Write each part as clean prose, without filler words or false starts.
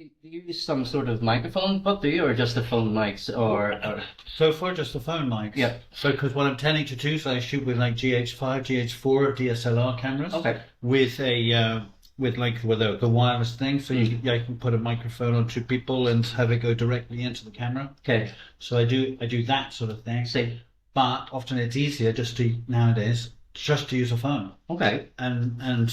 Do you use some sort of microphone, but do you, or just the phone mics, or So far, just the phone mics. yeah? Because what I'm tending to do is I shoot with like GH5, GH4 DSLR cameras. Okay. With a with the wireless thing, so I can put a microphone on two people and have it go directly into the camera. Okay. So I do that sort of thing. See. But often it's easier nowadays just to use a phone. Okay. And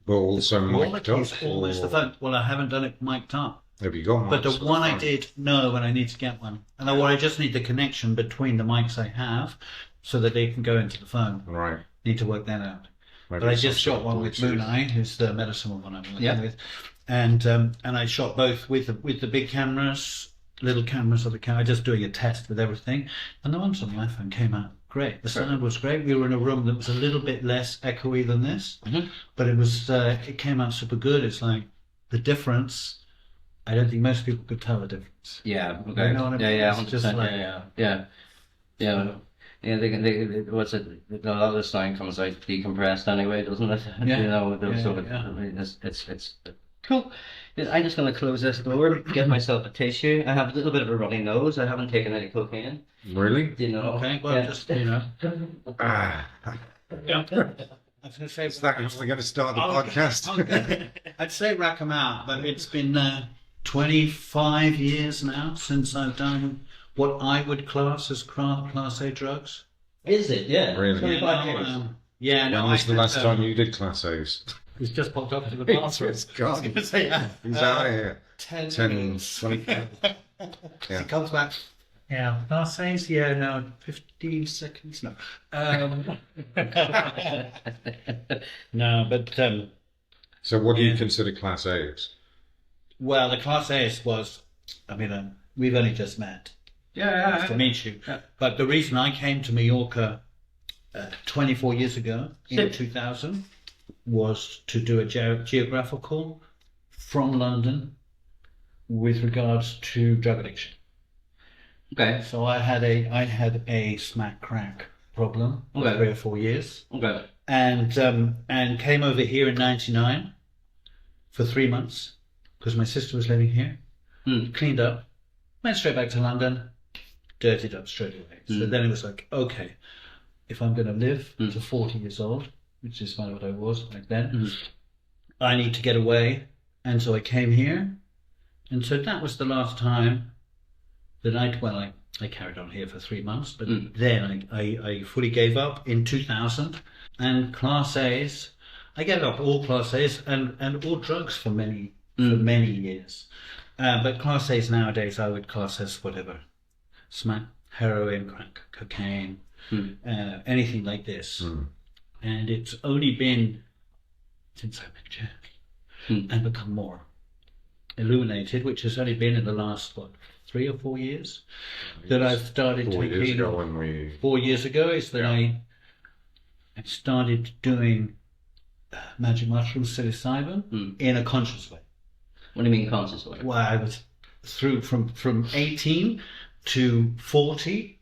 But also mic'd quality is up. almost the phone. Well, I haven't done it mic'd up. Have you got But the mics for one I phone? did, no, when I need to get one. And I just need the connection between the mics I have so that they can go into the phone. Right. Need to work that out. Maybe But I some just sort shot of one with Bluetooth. Moon Eye, who's the medicinal one I'm working Yeah. with. And I shot both with the big cameras, little cameras of the camera, just doing a test with everything. And the ones on the iPhone came out great. The sound was great. We were in a room that was a little bit less echoey than this, but it came out super good. It's like the difference. I don't think most people could tell the difference. Yeah. Okay. You know what I mean? Yeah. It's just 100%. like- Yeah. Yeah. What's it? A lot of the sound comes out decompressed anyway, doesn't it? Yeah. You know, Yeah, so yeah. I mean, it's cool. Yeah, I'm just gonna close this door, get myself a tissue. I have a little bit of a runny nose. I haven't taken any cocaine. Really? You know. Okay, well, Yeah. just, Ah, Yeah. I was going to say, is that how we're going to start the podcast? I'd say rack 'em out, but it's been 25 years now since I've done what I would class as Class A drugs. Is it? Yeah. Really? 25 years. Yeah, no, When was the I- last time you did Class A's? It's just popped up to the bathroom. It's gone. I was gonna say, yeah. He's out of here. 10 10, minutes. 20. Yeah. He comes back. Yeah, Class A's, yeah, no, 15 seconds, no. No, but, So what do you Yeah. consider Class A's? well, the Class A's was, I mean, we've only just met. Nice to meet you. Yeah. But the reason I came to Mallorca 24 years ago, in Sip. 2000, was to do a geographical from London with regards to drug addiction. Okay. So I had a smack crack problem for Okay. 3 or 4 years, Okay. and came over here in '99 for 3 months because my sister was living here. Cleaned up, went straight back to London, dirtied up straight away. So then it was like, okay, if I'm going to live to 40 years old, which is kind of what I was back then, I need to get away. And so I came here. And so that was the last time that I carried on here for 3 months, but then I fully gave up in 2000. And Class A's, I gave up all Class A's and all drugs for many years. But Class A's nowadays I would class as whatever. Smack, heroin, crack, cocaine, anything like this. And it's only been since I met Jeremy and become more illuminated, which has only been in the last, 3 or 4 years, that I've started 4 years taking. ago when we... 4 years ago is that I started doing magic mushroom psilocybin in a conscious way. What do you mean conscious way? Well, I was through from 18 to 40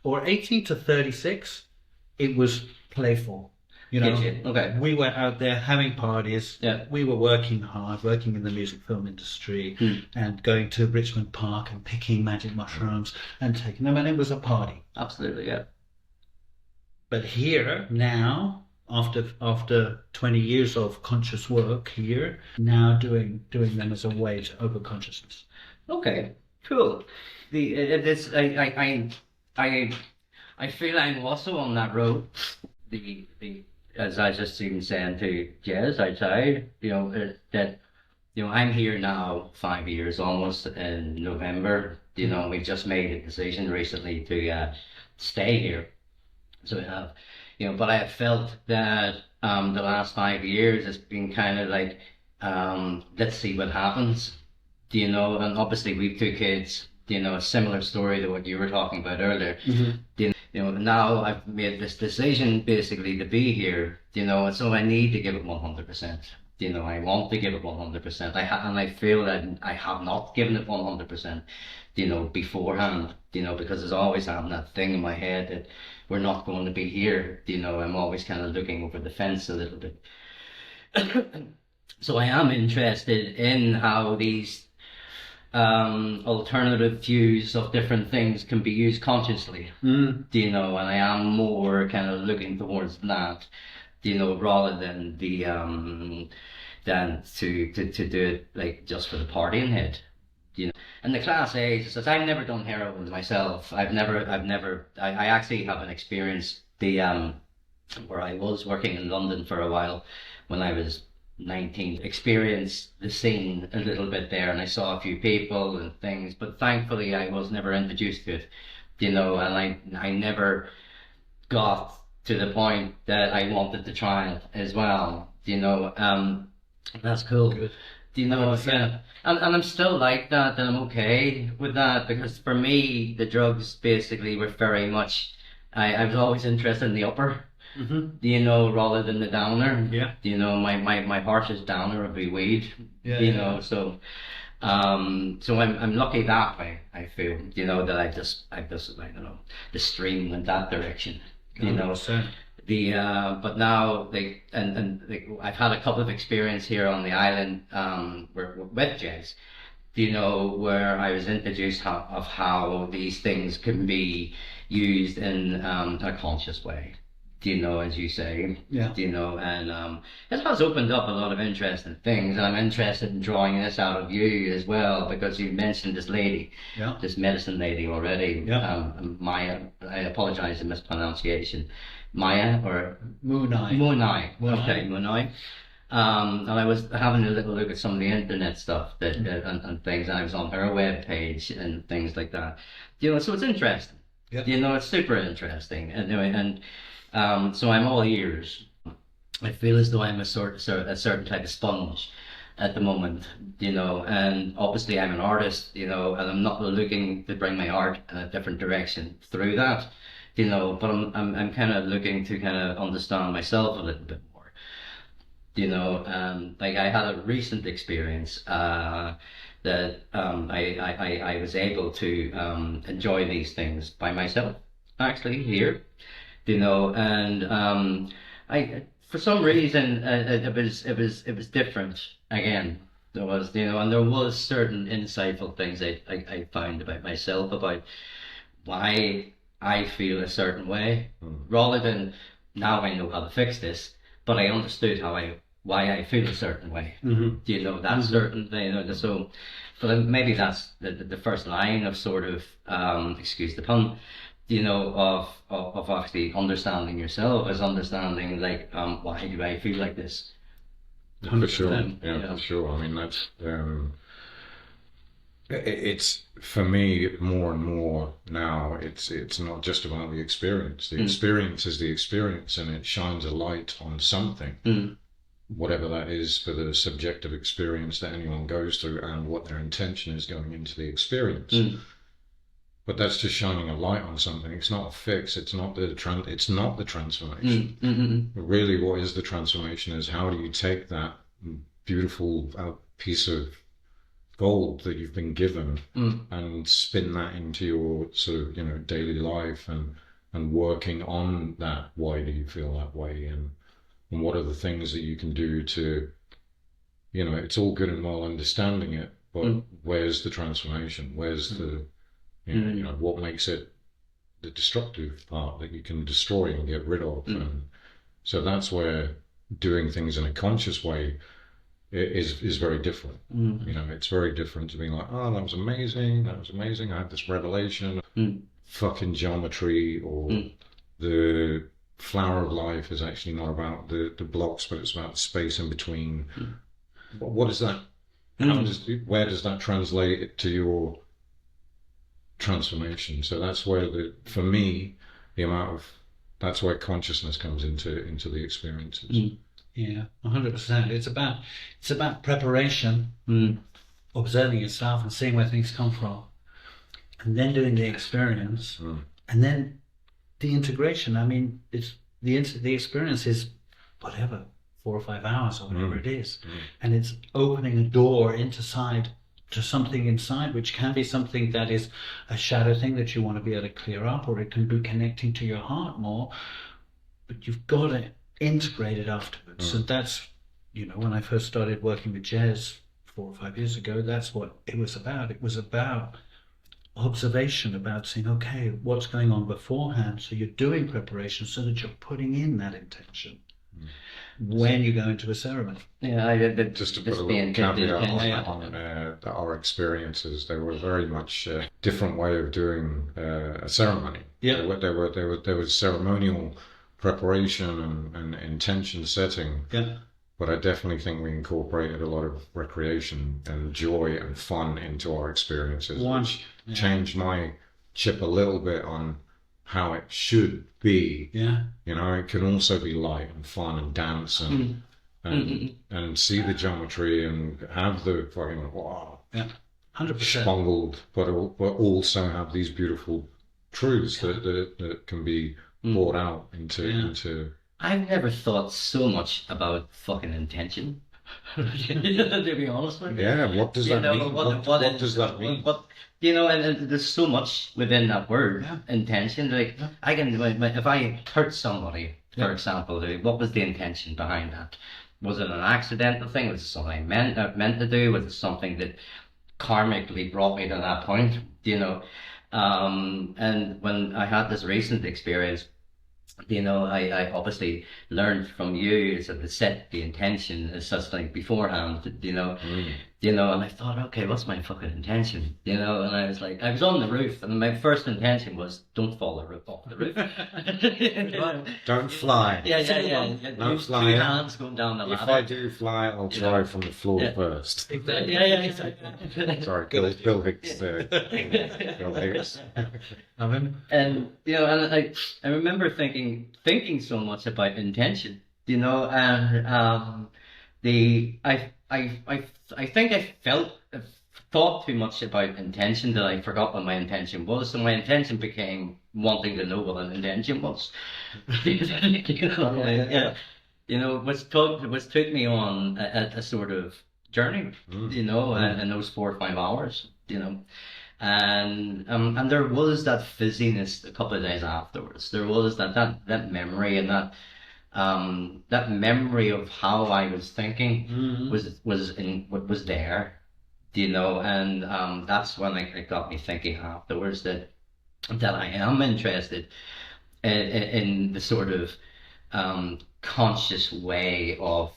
or 18 to 36. It was playful, you know. Get you. Okay. We were out there having parties. Yeah. We were working hard, working in the music film industry, and going to Richmond Park and picking magic mushrooms and taking them, and it was a party. Absolutely, yeah. But here now, after 20 years of conscious work here, now doing them as a way to over consciousness. Okay, cool. I feel I'm also on that road. The as I just even saying to Jez outside, I'm here now 5 years almost in November. We've just made a decision recently to stay here. So we have, but I have felt that the last 5 years has been kind of like, let's see what happens, and obviously we've 2 kids, a similar story to what you were talking about earlier. Now I've made this decision basically to be here, and so I need to give it 100%. I want to give it 100%. And I feel that I have not given it 100%, beforehand, because there's always having that thing in my head that we're not going to be here. I'm always kind of looking over the fence a little bit. So I am interested in how these alternative views of different things can be used consciously, you know, and I am more kind of looking towards that, you know, rather than the than to do it like just for the partying head, you know. And the class A's, says I've never done heroin myself. I actually haven't experienced the where I was working in London for a while when I was 19, experienced the scene a little bit there, and I saw a few people and things, but thankfully I was never introduced to it, you know, and I never got to the point that I wanted to try it as well, you know. That's cool. Good. You know, yeah. And I'm still like that, and I'm okay with that, because for me, the drugs basically were very much, I was always interested in the upper, you know, rather than the downer. Yeah. You know, my harshest downer would be weed, Yeah, you yeah. know, so I'm lucky that way, I feel, you know, that I just, I don't know, the stream went that direction, you know. 100%. But now I've had a couple of experience here on the island with GEZ, you know, where I was introduced of how these things can be used in a conscious way, you know, as you say, Yeah. you know, and it has opened up a lot of interesting things, and I'm interested in drawing this out of you as well, because you mentioned this lady, Yeah. this medicine lady already, Yeah. Maya. I apologize for mispronunciation. Maya or Mooneye. Mooneye. Mooneye. Okay, Mooneye. And I was having a little look at some of the internet stuff and things, and I was on her web page and things like that. You know, so it's interesting. Yep. You know, it's super interesting. Anyway, and so I'm all ears. I feel as though I'm a certain type of sponge at the moment, you know, and obviously I'm an artist, you know, and I'm not looking to bring my art in a different direction through that, you know, but I'm kind of looking to kind of understand myself a little bit more, you know. Like I had a recent experience that I was able to enjoy these things by myself, actually, here, you know, and I, for some reason, it was different again. There was, you know, and there was certain insightful things I found about myself, about why I feel a certain way, rather than now I know how to fix this, but I understood why I feel a certain way. You know, that certain thing. You know, so, but maybe that's the first line of sort of excuse the pun, you know, of actually understanding yourself, is understanding like why do I feel like this? For sure. Yeah. Yeah, for sure. I mean, that's it's for me more and more now. It's not just about the experience. The experience is the experience, and it shines a light on something, whatever that is, for the subjective experience that anyone goes through, and what their intention is going into the experience. But that's just shining a light on something. It's not a fix. It's not the transformation. Really, what is the transformation is how do you take that beautiful piece of gold that you've been given and spin that into your sort of, you know, daily life, and working on that. Why do you feel that way, and what are the things that you can do to, you know, it's all good and well understanding it, but where's the transformation? Where's the you know, what makes it the destructive part that you can destroy and get rid of? And so that's where doing things in a conscious way is very different. You know, it's very different to being like, oh, that was amazing, I had this revelation, fucking geometry, or the flower of life is actually not about the blocks, but it's about the space in between. What is that? Where does that translate to your transformation? So that's where for me, that's where consciousness comes into the experiences. Yeah, 100%. It's about preparation, observing yourself and seeing where things come from, and then doing the experience, and then the integration. I mean, it's the experience is whatever, 4 or 5 hours or whatever it is, and it's opening a door to something inside, which can be something that is a shadow thing that you want to be able to clear up, or it can be connecting to your heart more, but you've got to integrate it afterwards. So that's you know, when I first started working with GEZ 4 or 5 years ago, that's what it was about. It was about observation, about saying, okay, what's going on beforehand? So you're doing preparation so that you're putting in that intention when you go into a ceremony. Yeah, just to put a little caveat on our experiences, they were very much a different way of doing a ceremony. Yeah. There was ceremonial preparation and intention setting. Yeah. But I definitely think we incorporated a lot of recreation and joy and fun into our experiences, which changed my chip a little bit on how it should be. Yeah. You know, it can also be light and fun and dance and see the geometry and have the fucking wow. Yeah. 100%. Spangled, but also have these beautiful truths that can be brought out into. I've never thought so much about fucking intention. To be honest with you. Yeah, what does that mean? What does that mean? But you know, and there's so much within that word, intention. Like I can, if I hurt somebody, for example, what was the intention behind that? Was it an accidental thing? Was it something I meant to do? Was it something that karmically brought me to that point? You know, and when I had this recent experience, you know, I obviously learned from you to set the intention as such like beforehand, you know, and I thought, okay, what's my fucking intention, you know, and I was like, I was on the roof, and my first intention was, don't fall off the roof. Don't fly. Yeah. Don't Use fly. 2 hands going down the ladder. If I do fly, I'll try from the floor first. Exactly. Yeah, exactly. Sorry, Bill Hicks. Bill Hicks. And you know, and I remember thinking so much about intention, you know, and I think I thought too much about intention that I forgot what my intention was. So my intention became wanting to know what an intention was. You know, which took me on a sort of journey, you know, in those 4 or 5 hours, you know. And there was that fizziness a couple of days afterwards. There was that memory, and that memory of how I was thinking was there, you know, and that's when it got me thinking afterwards that I am interested in the sort of conscious way of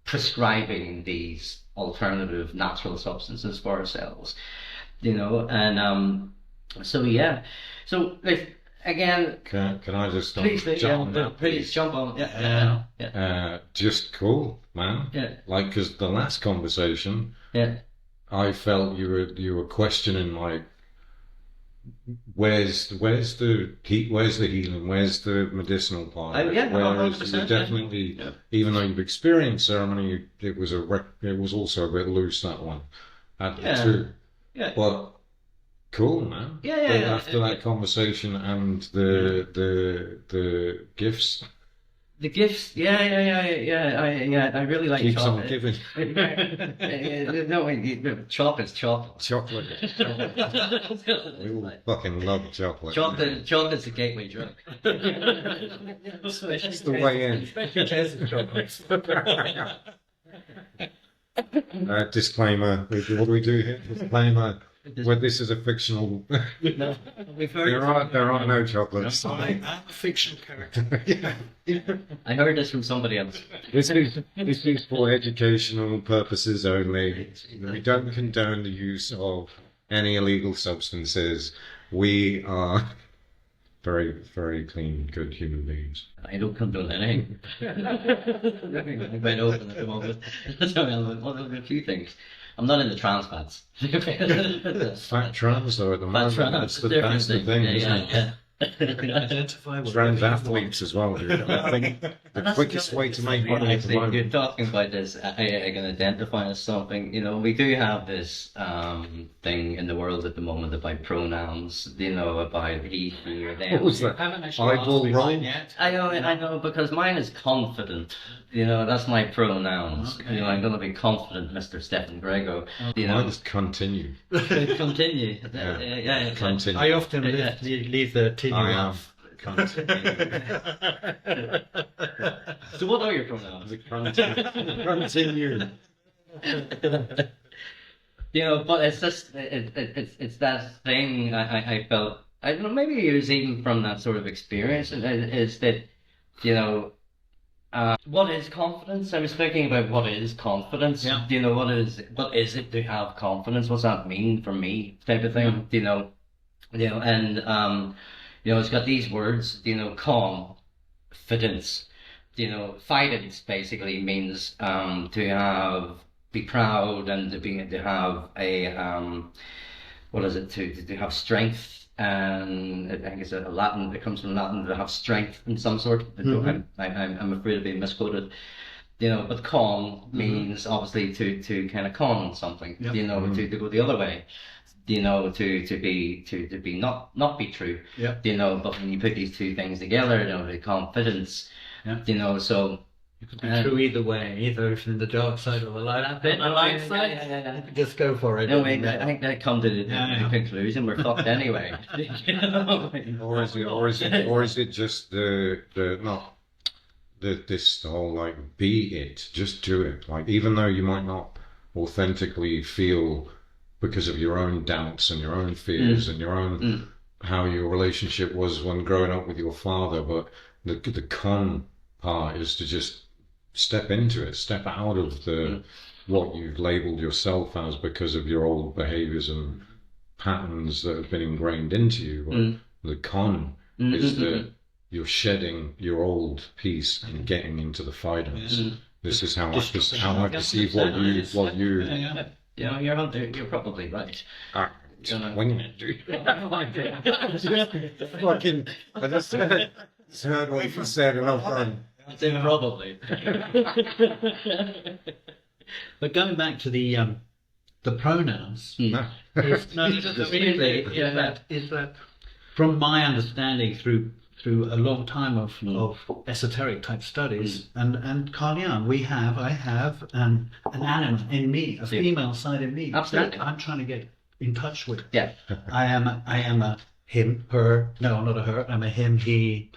prescribing these alternative natural substances for ourselves, you know, and so yeah, so again, can I just jump on? Yeah. Just cool, man. Yeah. Like, because the last conversation, I felt you were questioning, like, where's the healing, where's the medicinal part? Whereas you definitely, even though you've experienced ceremony, it was also a bit loose, that one. Too. Yeah. But cool, man. Yeah. After that conversation and the gifts. The gifts, yeah. I really like Keeps chocolate. on giving. No, chocolate's chocolate. Chocolate. We all fucking love chocolate. Chocolate's a gateway drug. It's the way in. Disclaimer. What do we do here? Disclaimer. Well, this is a fictional. No, we've heard there are no chocolates. I'm a fictional character. I heard this from somebody else. This is for educational purposes only. We don't condone the use of any illegal substances. We are very, very clean, good human beings. I don't condone anything. I'm quite open at the moment. Well, a few things. I'm not into trans fats. Fat trans though at the moment. That's the thing, isn't it? Identify with Trans athletes as well, dude. I think the quickest way to make money at the moment. You're talking about this, I can identify as something, you know, we do have this thing in the world at the moment about pronouns, you know, about he, she, or them. What was that? I haven't actually Eyeball roll? yet. I know, because mine is confident. You know, that's my pronouns. Okay. You know, I'm going to be confident, Mr. Stephen Grego. You know, Mine is continue. continue. Yeah. Continue. I often leave the TV I on. am. So what are your pronouns? Continue. You know, but it's just it's that thing I felt. I don't know. Maybe it was even from that sort of experience. Is that, you know, what is confidence? I was thinking about what is confidence. Yeah. You know, what is it to have confidence? What's that mean for me? Type of thing. You know, and you know, it's got these words. You know, confidence. You know, fidence basically means be proud and to have a what is it to have strength. And I think it's a Latin. It comes from Latin, to have strength in some sort. I'm afraid of being misquoted. You know, but con means obviously to kind of con something. Yep. You know, to go the other way. You know, to be not be true. Yep. You know, but when you put these two things together, you know, the confidence. Yeah. You know, so. You could be true either way, either from the dark side or the light side. Yeah. You could just go for it. No, I think that come to the conclusion we're fucked anyway. Or is it just the whole like be it, just do it. Like even though you might not authentically feel because of your own doubts and your own fears and your own how your relationship was when growing up with your father, but the con part is to just step into it, step out of the what you've labeled yourself as because of your old behaviors and patterns that have been ingrained into you. But the con is that you're shedding your old piece and getting into the fidence. This is how I perceive what you. Yeah, you're probably right. Winging it, dude. Fucking, I just heard what you said and I've done. Probably. But going back to the pronouns, is that from my understanding through a long time of esoteric type studies and Carl Jung, I have an anima in me, a female side in me. Absolutely. That I'm trying to get in touch with. Yeah. I am a him, her. No, I'm not a her. I'm a him, he.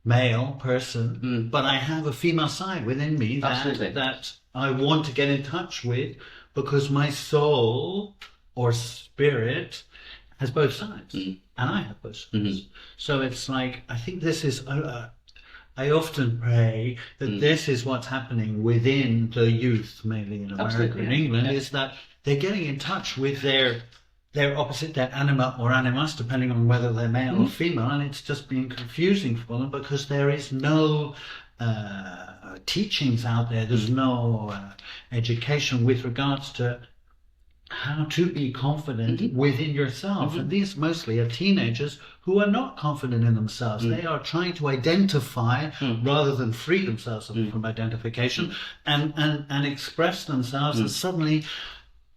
Male person, but I have a female side within me that I want to get in touch with because my soul or spirit has both sides, and I have both sides. So it's like I think this is. I often pray that this is what's happening within the youth, mainly in America and England, is that they're getting in touch with their opposite, their anima or animus, depending on whether they're male or female, and it's just being confusing for them because there is no teachings out there. There's no education with regards to how to be confident within yourself. And these mostly are teenagers who are not confident in themselves. They are trying to identify rather than free themselves from identification and express themselves, and suddenly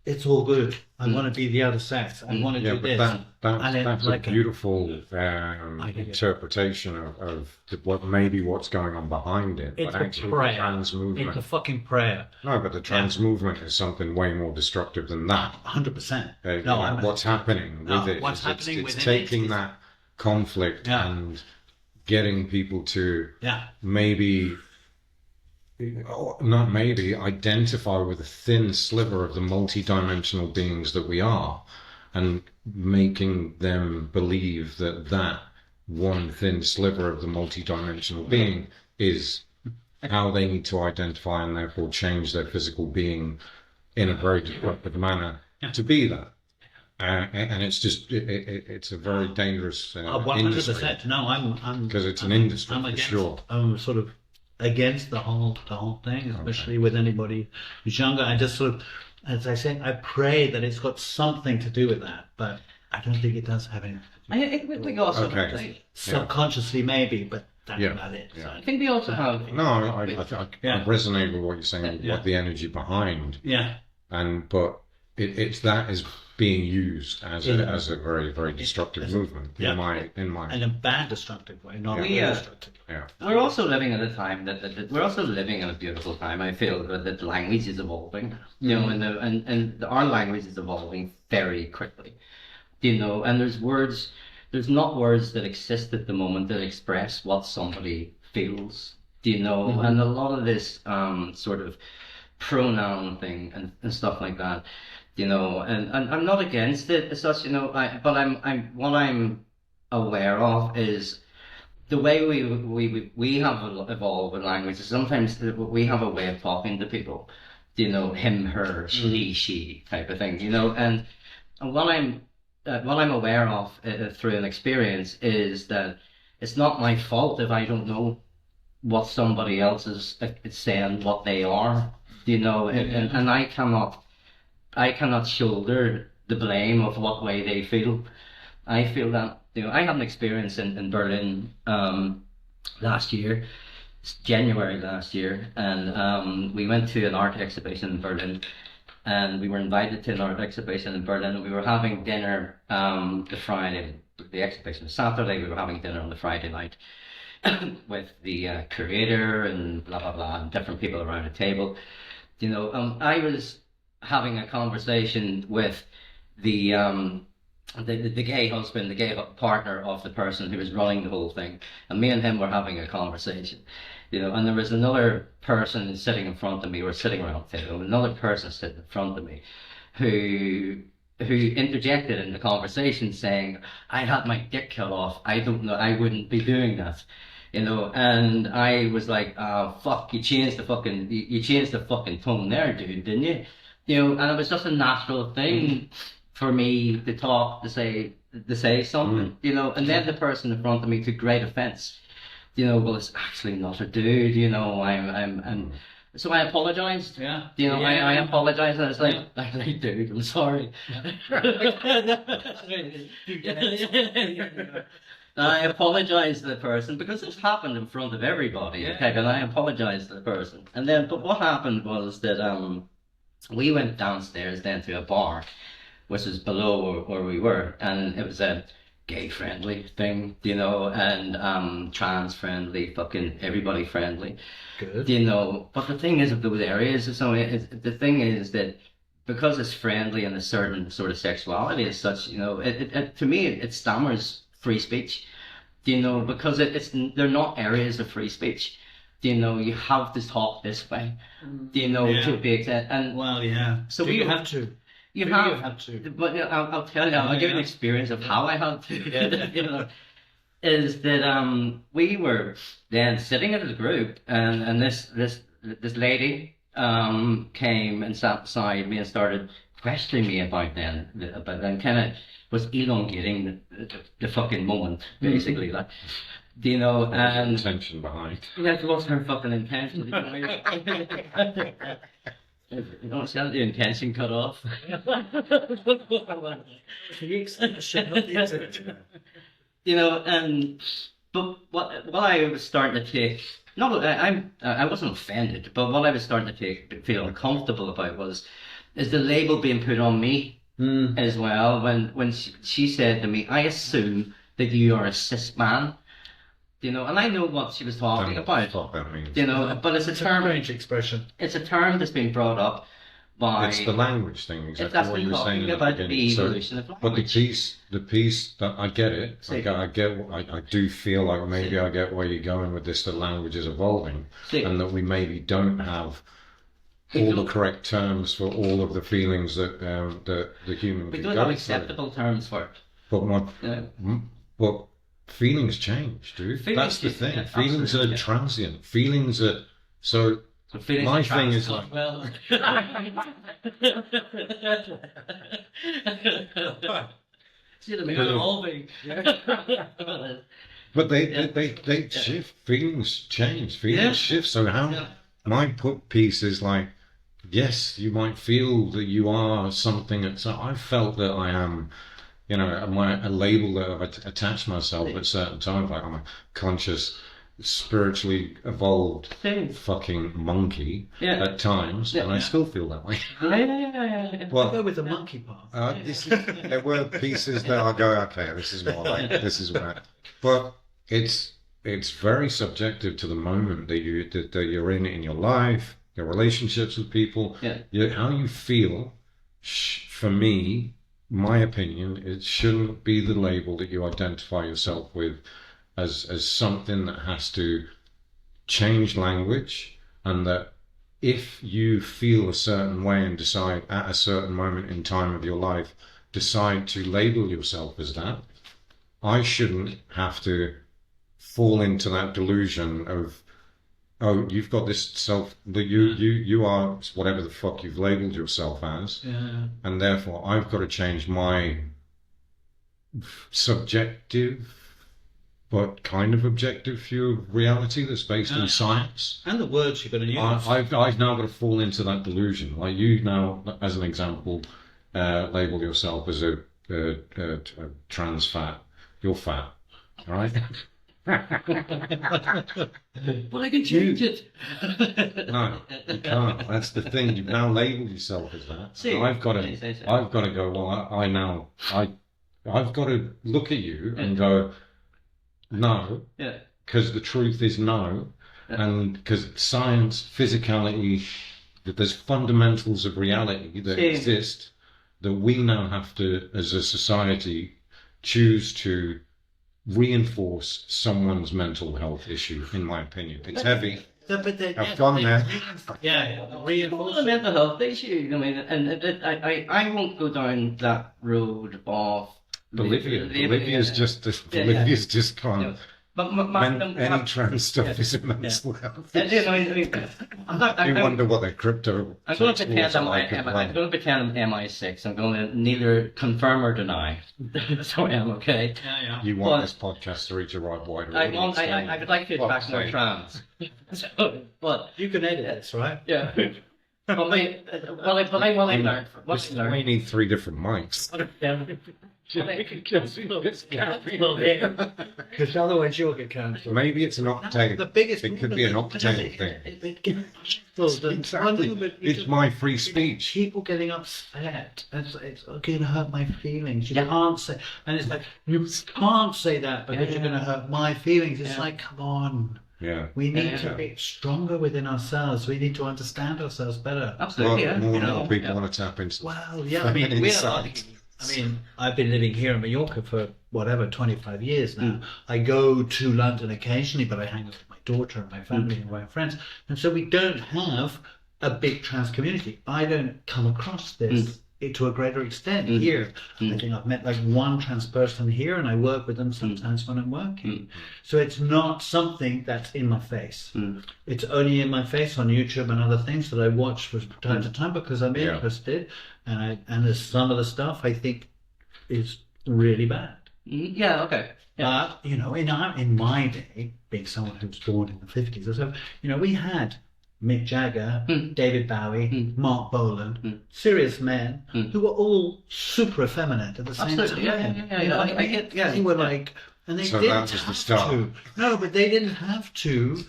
it's all good. I want to be the other sex. I want to do this. That's like a beautiful interpretation of what's going on behind it. It's but a prayer. Trans movement. It's a fucking prayer. No, but the trans movement is something way more destructive than that. 100%. What's happening with it? It's taking that conflict and getting people to identify with a thin sliver of the multi-dimensional beings that we are, and making them believe that one thin sliver of the multi-dimensional being is how they need to identify and therefore change their physical being in a very disruptive manner to be that. And it's just it's a very dangerous 100%. industry. No, I'm because it's an industry I'm for against, sure. I'm sort of against the whole thing, especially with anybody who's younger. I just sort of, as I say, I pray that it's got something to do with that, but I don't think it does have anything to do with it. I think also subconsciously maybe, but that's about it. Yeah. So I think we also have. No, I resonate with what you're saying. What the energy behind. Yeah. But it's that is being used as a very, very destructive movement in my in a bad destructive way, not a destructive way. Yeah. We're also living at a time that we're also living in a beautiful time. I feel that language is evolving, you know, and our language is evolving very quickly, you know. And there's words there's not words that exist at the moment that express what somebody feels, you know, and a lot of this sort of pronoun thing and stuff like that, you know, and I'm not against it as such, you know, but I'm what I'm aware of is the way we have evolved with language is sometimes we have a way of talking to people, you know, him, her, she type of thing, you know, and what I'm aware of through an experience is that it's not my fault if I don't know what somebody else is saying, what they are, you know, and I cannot shoulder the blame of what way they feel. I feel that, you know, I had an experience in Berlin last year, January last year, and we went to an art exhibition in Berlin, and we were invited to an art exhibition in Berlin, and we were having dinner the exhibition was Saturday, we were having dinner on the Friday night with the curator and blah blah blah, and different people around a table, you know. I was having a conversation with the gay husband, the gay partner of the person who was running the whole thing, and me and him were having a conversation, you know, and there was another person sitting in front of me, or sitting around the table, another person sitting in front of me, who interjected in the conversation saying, I had my dick cut off, I don't know, I wouldn't be doing that, you know, and I was like, fuck, you changed the fucking tone there, dude, didn't you? You know, and it was just a natural thing for me to talk, to say something, you know, and then the person in front of me took great offense, you know, well, it's actually not a dude, you know, I'm so I apologized, you know, I apologized, and I was like, dude, I'm sorry. I apologized to the person because this happened in front of everybody, okay, and I apologized to the person. And then, but what happened was that we went downstairs then to a bar, which was below where we were, and it was a gay-friendly thing, you know, and trans-friendly, fucking everybody-friendly. Good. You know, but the thing is, of those areas, the thing is that because it's friendly and a certain sort of sexuality as such, you know, to me, it stammers free speech, you know, because they're not areas of free speech. You know, you have to talk this way, you know, to be exact. And well, yeah. So you have to. You have to. But you know, I'll tell you, I'll give you an experience of how I had to. You know, is that we were then sitting as a group, and this lady came and sat beside me and started questioning me about then kind of was elongating the fucking moment, basically, like, you know, and intention behind. That was her fucking intention. You don't see the intention cut off. You know, and but what I was starting to take, I wasn't offended, but what I was starting to feel uncomfortable about is the label being put on me as well. When she said to me, I assume that you are a cis man. You know, and I know what she was talking about. What that means. You know, but it's a term. Strange expression. It's a term that's been brought up by. It's the language thing, exactly what you were saying about at the the beginning. evolution of language. But the piece that I get it. I do feel like maybe I get where you're going with this. That language is evolving, and that we maybe don't have all the correct terms for all of the feelings that the human. We don't have acceptable terms for it. But feelings change, dude. That's the thing. Yeah, feelings are transient. Feelings are so. My thing is like. Well. See the evolving. But they shift. Feelings change. Feelings shift. So how my piece is like, yes, you might feel that you are something. So I felt that I am. You know, a label that I've attached myself at certain times, like I'm a conscious, spiritually evolved fucking monkey at times, and I still feel that way. Well, go with the monkey part. There were pieces that I go, okay, this is more like this is right, but it's very subjective to the moment that you're in your life, your relationships with people, how you feel. For me, my opinion, it shouldn't be the label that you identify yourself with as something that has to change language, and that if you feel a certain way and decide at a certain moment in time of your life, decide to label yourself as that, I shouldn't have to fall into that delusion of, oh, you've got this self, that you are whatever the fuck you've labeled yourself as, and therefore I've got to change my subjective but kind of objective view of reality that's based in science. And the words you're going to use. I've now got to fall into that delusion. Like you now, as an example, label yourself as a trans fat. You're fat, all right? But I can change it. No, you can't. That's the thing. You've now labelled yourself as that. See, so I've got to go. Well, I've got to look at you and go, no, because the truth is no, and because science, physicality, that there's fundamentals of reality that exist that we now have to, as a society, choose to reinforce someone's mental health issue. In my opinion, it's heavy. I've gone there. Reinforce the mental health issue. I mean, and I won't go down that road of Bolivia's just gone. Any trans stuff is a mental health. I wonder what their crypto. I'm going to pretend I'm going to pretend I'm MI6. I'm going to neither confirm or deny. So I am okay. You want this podcast to reach a wider audience? I would like to attract more trans. But you can edit this, right? Yeah. Well, I learned. We need 3 different mics. Because otherwise you'll get cancelled. Maybe it's an octave. It could be an octave thing. Exactly. It's my free speech. People getting upset. It's going to hurt my feelings. You can't say, and it's like, you can't say that because you're going to hurt my feelings. It's like, come on. Yeah. We need to be stronger within ourselves. We need to understand ourselves better. Absolutely. More people want to tap into. Well, yeah. I mean, I've been living here in Mallorca for 25 years now. I go to London occasionally, but I hang out with my daughter and my family and my friends. And so we don't have a big trans community. I don't come across this to a greater extent here. I think I've met like one trans person here, and I work with them sometimes when I'm working. So it's not something that's in my face. It's only in my face on YouTube and other things that I watch from time to time because I'm interested. And there's some of the stuff I think is really bad. Yeah, okay. Yeah. But, in my day, being someone who was born in the 50s or so, we had Mick Jagger, David Bowie, Mark Bolan, serious men who were all super effeminate at the same time. They were like, and they so didn't that was the have start. to. No, but they didn't have to.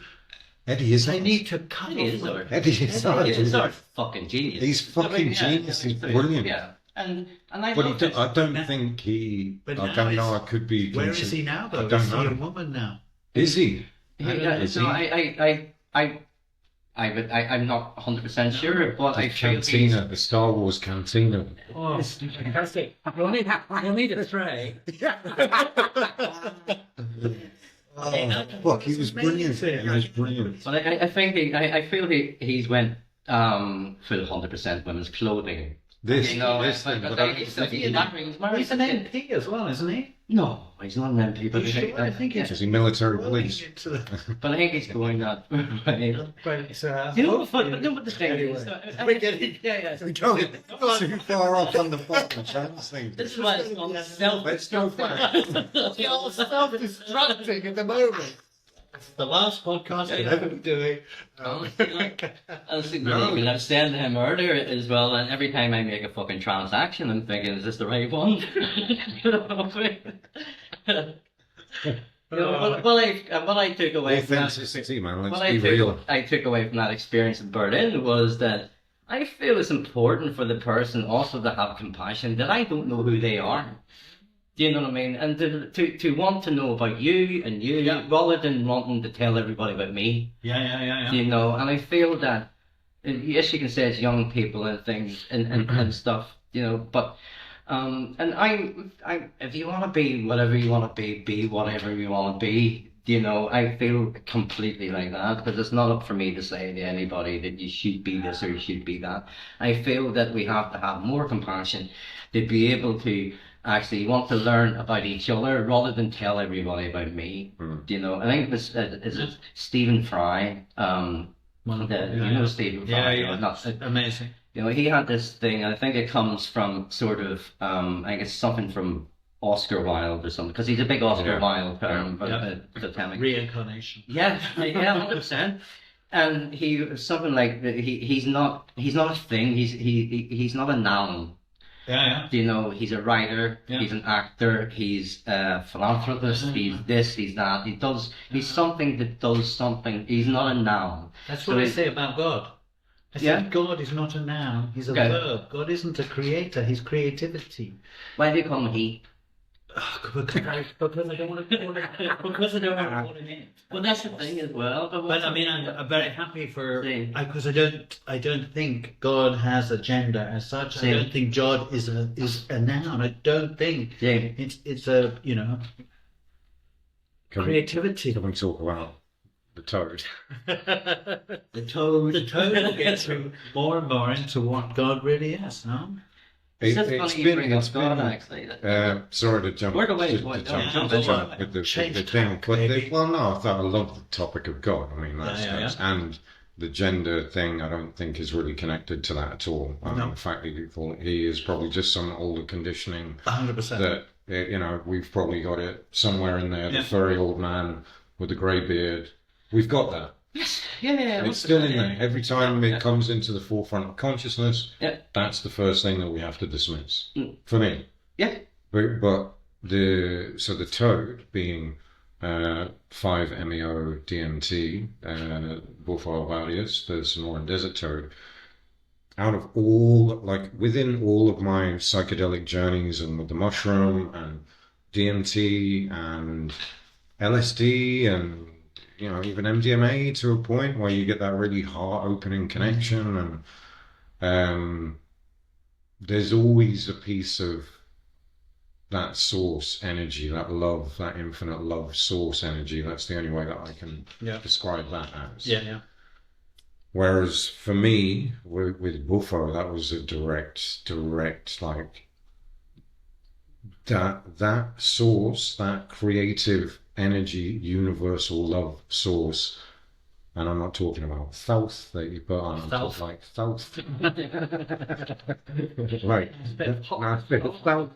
Eddie is. They need to cut off. Eddie is fucking genius. He's fucking genius. He's brilliant. Yeah. And I don't think he. I don't know. I could be. Where is he now, though? I don't is know. he a woman now? Is he? I'm not 100% sure, but I feel Cantina, the Star Wars Cantina. Oh, it's fantastic. We'll need a tray. Fuck, he was brilliant. He was brilliant. But I feel he's went full 100% women's clothing. He's an MP as well, isn't he? No, he's not an MP. But I think he's. Is he military police? But I think he's going that way. But the thing is, we're getting We're going too far off on the fucking chance thing. This is why it's on self-destructing. You're self-destructing at the moment. It's the last podcast you'll ever be doing. Honestly, we were saying to him earlier as well, and every time I make a fucking transaction, I'm thinking, is this the right one? What I took away from authenticity, man. Let's be real. I took away from that experience in Berlin was that I feel it's important for the person also to have compassion that I don't know who they are. Do you know what I mean? And to want to know about you and rather than wanting to tell everybody about me. Yeah. You know, and I feel that, yes, you can say it's young people and things and stuff, but And if you want to be whatever you want to be whatever you want to be. You know, I feel completely like that because it's not up for me to say to anybody that you should be this or you should be that. I feel that we have to have more compassion to be able to actually want to learn about each other rather than tell everybody about me. You know, I think it was, is it Stephen Fry? You know Stephen Fry? Yeah. Not, Amazing. you know, he had this thing, and I think it comes from sort of, I think it's something from Oscar Wilde or something, because he's a big Oscar Wilde Reincarnation. Yeah, 100%. And he something like that. He's not a thing. He's not a noun. Yeah. You know, he's a writer. Yeah. He's an actor. He's a philanthropist. He's this. He's that. He's something that does something. He's not a noun. That's what I say about God. I said God is not a noun. He's a verb. God isn't a creator. He's creativity. Why do you call him he? Because I don't want to call it. Because I don't want to call it in. Well, that's the thing as well. But I mean, I'm very happy for because I don't think God has a gender as such. I don't think God is a noun. I don't think it's a creativity. Can we talk about the toad? The toad will get you more and more into what God really is. No. It's funny you bring up God, actually. Sorry to jump. Jump with the thing, but well, no, I love the topic of God. I mean, that's and the gender thing. I don't think is really connected to that at all. I mean, in fact, he is probably just some older conditioning. 100%. That we've probably got it somewhere in there. The furry old man with the grey beard. We've got that. Yes, yeah. It's still in there. Every time it comes into the forefront of consciousness, that's the first thing that we have to dismiss. For me. Yeah. But the toad being 5-MeO DMT, Bufo varius, the Sonoran desert toad, out of all, within all of my psychedelic journeys and with the mushroom and DMT and LSD and even MDMA to a point where you get that really heart-opening connection, and there's always a piece of that source energy, that love, that infinite love source energy. That's the only way that I can describe that as. Yeah. Whereas for me, with Bufo, that was a direct that source, that creative energy, universal love source, and I'm not talking about thought that you put on top, like thought. Right. Now, thought.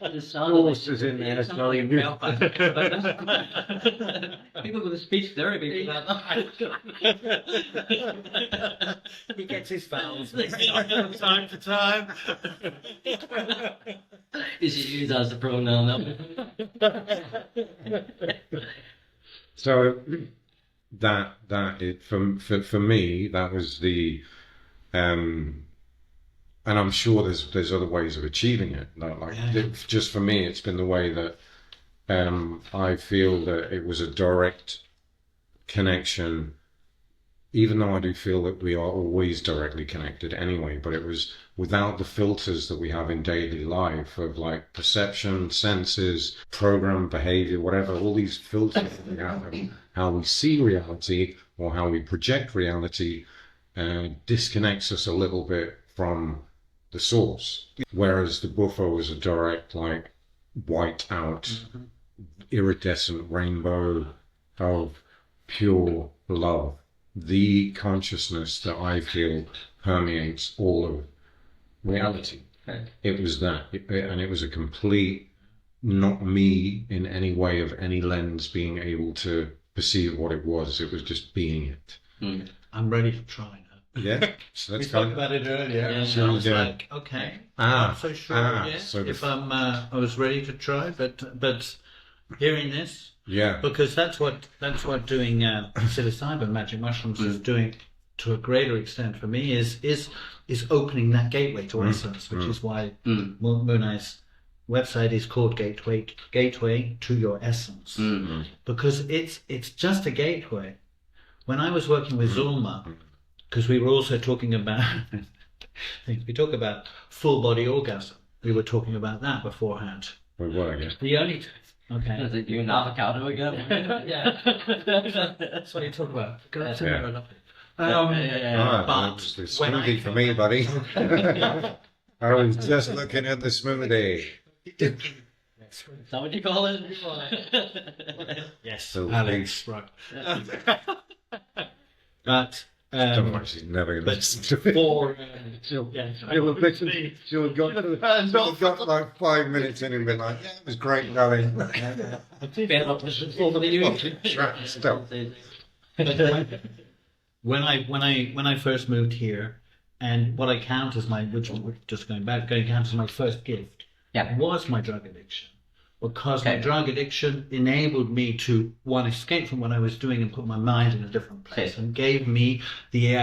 The source is in there. People with a speech therapy for that. He gets his vowels from time to time. You should use that as a pronoun. So for me that was the and I'm sure there's other ways of achieving it. Just for me, it's been the way that I feel that it was a direct connection, even though I do feel that we are always directly connected anyway, but it was without the filters that we have in daily life of perception, senses, program, behavior, whatever, all these filters that we have of how we see reality or how we project reality disconnects us a little bit from the source. Whereas the Bufo was a direct, white out, iridescent rainbow of pure love. The consciousness that I feel permeates all of reality. It was that, and it was a complete, not me in any way of any lens being able to perceive what it was. It was just being it. I'm ready to try now. Yeah, so we talked about it earlier. Yeah, I was like, okay, I'm not so sure yet so if I was ready to try, but hearing this. Yeah, because that's what doing psilocybin magic mushrooms is doing to a greater extent for me is opening that gateway to essence, which is why Moonai's website is called Gateway to Your Essence, because it's just a gateway. When I was working with Zulma, because we were also talking about we talk about full body orgasm. We were talking about that beforehand. We were, yeah. The only okay. Is it you and avocado again? Yeah, that's what you talk about. Yeah. Yeah. That was the smoothie for me, buddy. I was just looking at the smoothie. Is that what you call it? Yes, So Alex. Right. But don't worry, she's never going to listen to it. for She'll have got like 5 minutes in and been like, yeah, it was great, darling. Still. when I first moved here, and what I count as my, which we're just going to count as my first gift, was my drug addiction. Because my drug addiction enabled me to, one, escape from what I was doing and put my mind in a different place, and gave me the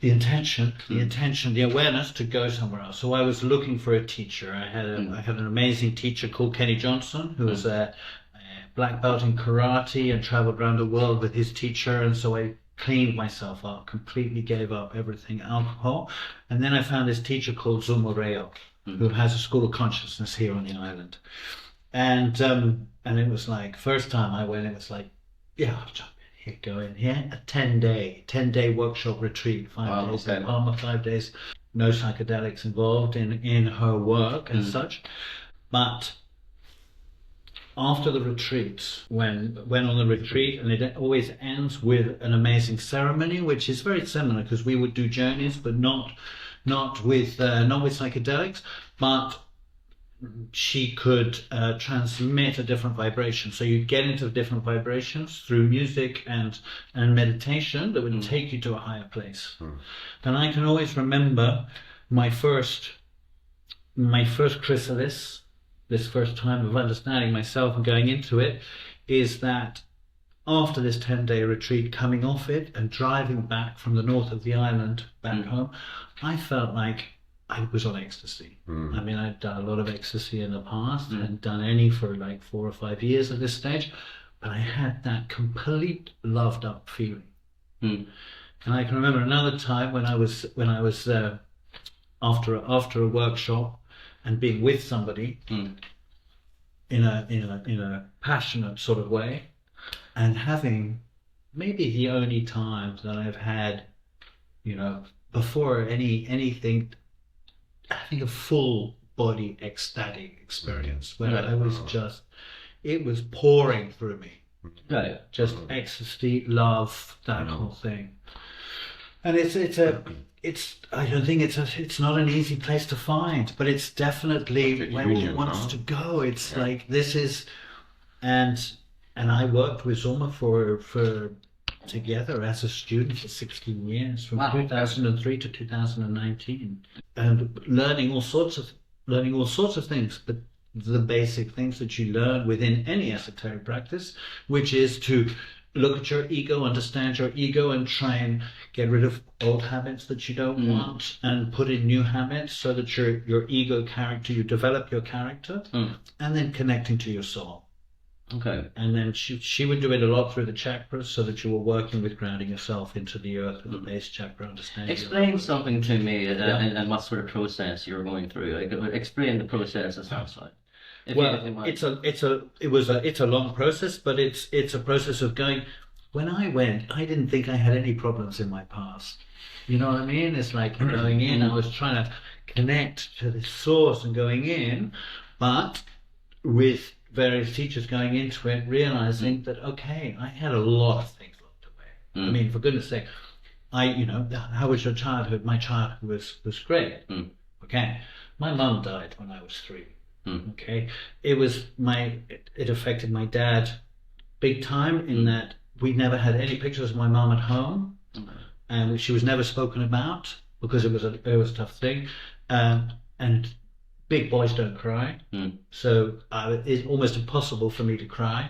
intention, the awareness to go somewhere else. So I was looking for a teacher. I had an amazing teacher called Kenny Johnson, who was a black belt in karate and traveled around the world with his teacher. And so I cleaned myself up, completely gave up everything, alcohol. And then I found this teacher called Zuma Reo, who has a school of consciousness here on the island. And it was like, first time I went, it was like, yeah, I'll jump in here, go in here. A 10-day workshop retreat, 5 days in Palma, 5 days, no psychedelics involved in her work and such. But after the retreats, when on the retreat, and it always ends with an amazing ceremony, which is very similar, because we would do journeys, but not with psychedelics, but she could transmit a different vibration. So you get into different vibrations through music and meditation that would take you to a higher place. And I can always remember my first chrysalis, this first time of understanding myself and going into it, is that after this 10-day retreat, coming off it and driving back from the north of the island back home, I felt like I was on ecstasy. I mean, I'd done a lot of ecstasy in the past, hadn't done any for like 4 or 5 years at this stage, but I had that complete loved up feeling. And I can remember another time when I was after a workshop and being with somebody in a passionate sort of way, and having maybe the only time that I've had, before anything, having a full body ecstatic experience where I was it was pouring through me. Just ecstasy, love, that whole thing. And I don't think it's not an easy place to find, but it's definitely where one wants to go. It's like this is, and I worked with Zuma for together as a student for 16 years, from 2003 to 2019, and learning all sorts of things, but the basic things that you learn within any esoteric practice, which is to look at your ego, understand your ego, and try and get rid of old habits that you don't want and put in new habits, so that your ego character, you develop your character, and then connecting to your soul. Okay. And then she would do it a lot through the chakras, so that you were working with grounding yourself into the earth with the base chakra, understanding. Explain something to me and what sort of process you were going through. Explain the process as outside. It's a long process, but it's a process of going. When I went, I didn't think I had any problems in my past. You know what I mean? It's like going in, I was trying to connect to the source and going in, but with various teachers going into it, realizing that, okay, I had a lot of things locked away. I mean, for goodness sake, how was your childhood? My childhood was great. Okay. My mum died when I was 3. Okay. It affected my dad big time, in that we never had any pictures of my mum at home, and she was never spoken about because it was a tough thing. And big boys don't cry, so it's almost impossible for me to cry,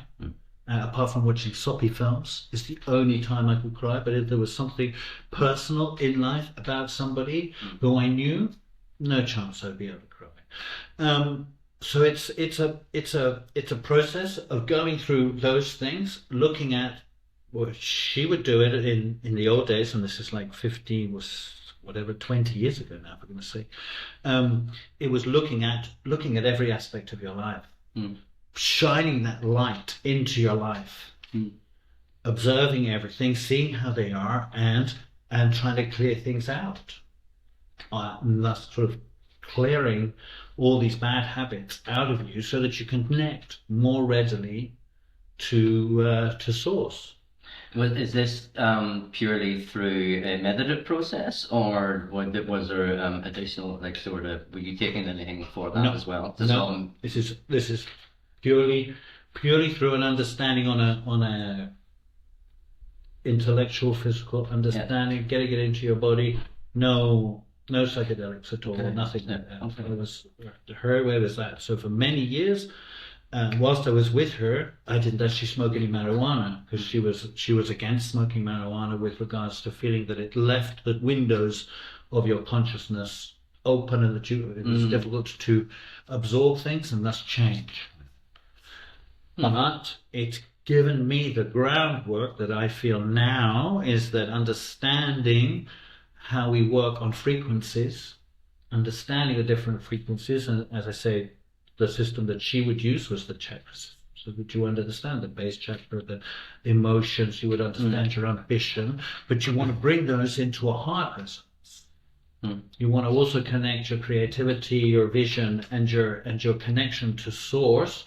apart from watching soppy films. It's the only time I could cry. But if there was something personal in life about somebody who I knew, no chance I'd be able to cry. So it's a process of going through those things, looking at, well, she would do it in the old days, and this is like whatever, 20 years ago now, for goodness sake. It was looking at every aspect of your life, shining that light into your life, observing everything, seeing how they are, and trying to clear things out. And thus sort of clearing all these bad habits out of you so that you can connect more readily to source. Is this purely through a meditative process, or was there additional, like, sort of, were you taking anything for that as well? No, this is purely through an understanding on a intellectual, physical understanding, getting it into your body. No psychedelics at all, nothing like that. Okay. It was her way was that. So for many years, whilst I was with her, I didn't actually smoke any marijuana, because she was against smoking marijuana with regards to feeling that it left the windows of your consciousness open and that it was difficult to absorb things and thus change. But it's given me the groundwork that I feel now is that understanding how we work on frequencies, understanding the different frequencies, and as I say, the system that she would use was the chakras. So that you understand the base chakra, the emotions, you would understand your ambition, but you want to bring those into a heart resonance. You want to also connect your creativity, your vision, and your connection to source.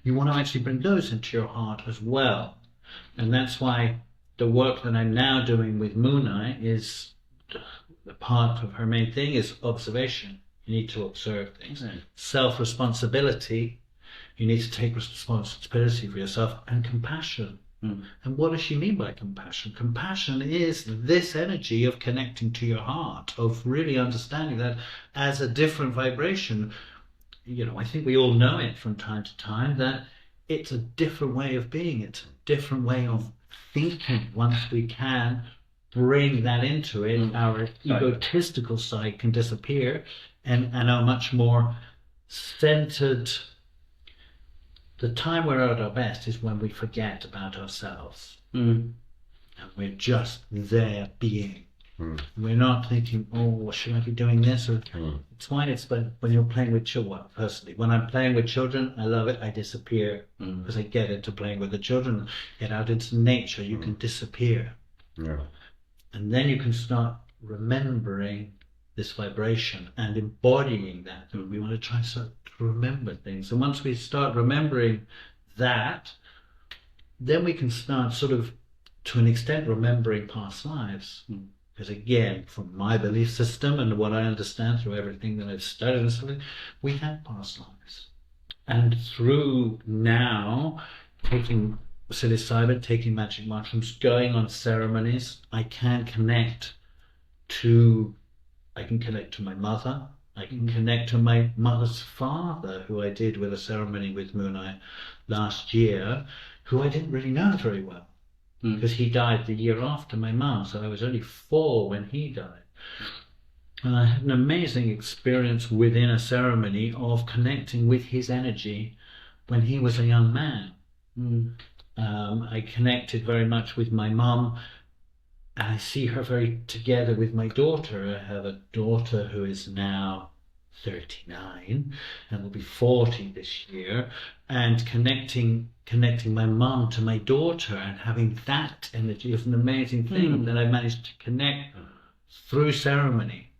You want to actually bring those into your heart as well. And that's why the work that I'm now doing with Moonai is, the part of her main thing is observation. You need to observe things. Self-responsibility. You need to take responsibility for yourself, and compassion. And what does she mean by compassion? Compassion is this energy of connecting to your heart, of really understanding that as a different vibration. You know, I think we all know it from time to time, that it's a different way of being. It's a different way of thinking. Once we can bring that into it, our egotistical side can disappear, and our much more centered. The time we're at our best is when we forget about ourselves. And we're just there being. We're not thinking, oh, should I be doing this? Or it's fine. It's when you're playing with children. Well, personally, when I'm playing with children, I love it. I disappear because I get into playing with the children. Get out into nature. You can disappear. Yeah. And then you can start remembering this vibration and embodying that. We want to try to remember things. And once we start remembering that, then we can start sort of, to an extent, remembering past lives. Because again, from my belief system and what I understand through everything that I've studied and stuff, we have past lives. And through now taking psilocybin, taking magic mushrooms, going on ceremonies, I can connect to my mother. I can connect to my mother's father, who I did with a ceremony with Moonai last year, who I didn't really know very well. Because he died the year after my mum, so I was only 4 when he died. And I had an amazing experience within a ceremony of connecting with his energy when he was a young man. I connected very much with my mum, and I see her very together with my daughter. I have a daughter who is now 39 and will be 40 this year, and connecting my mum to my daughter and having that energy is an amazing thing that I managed to connect through ceremony.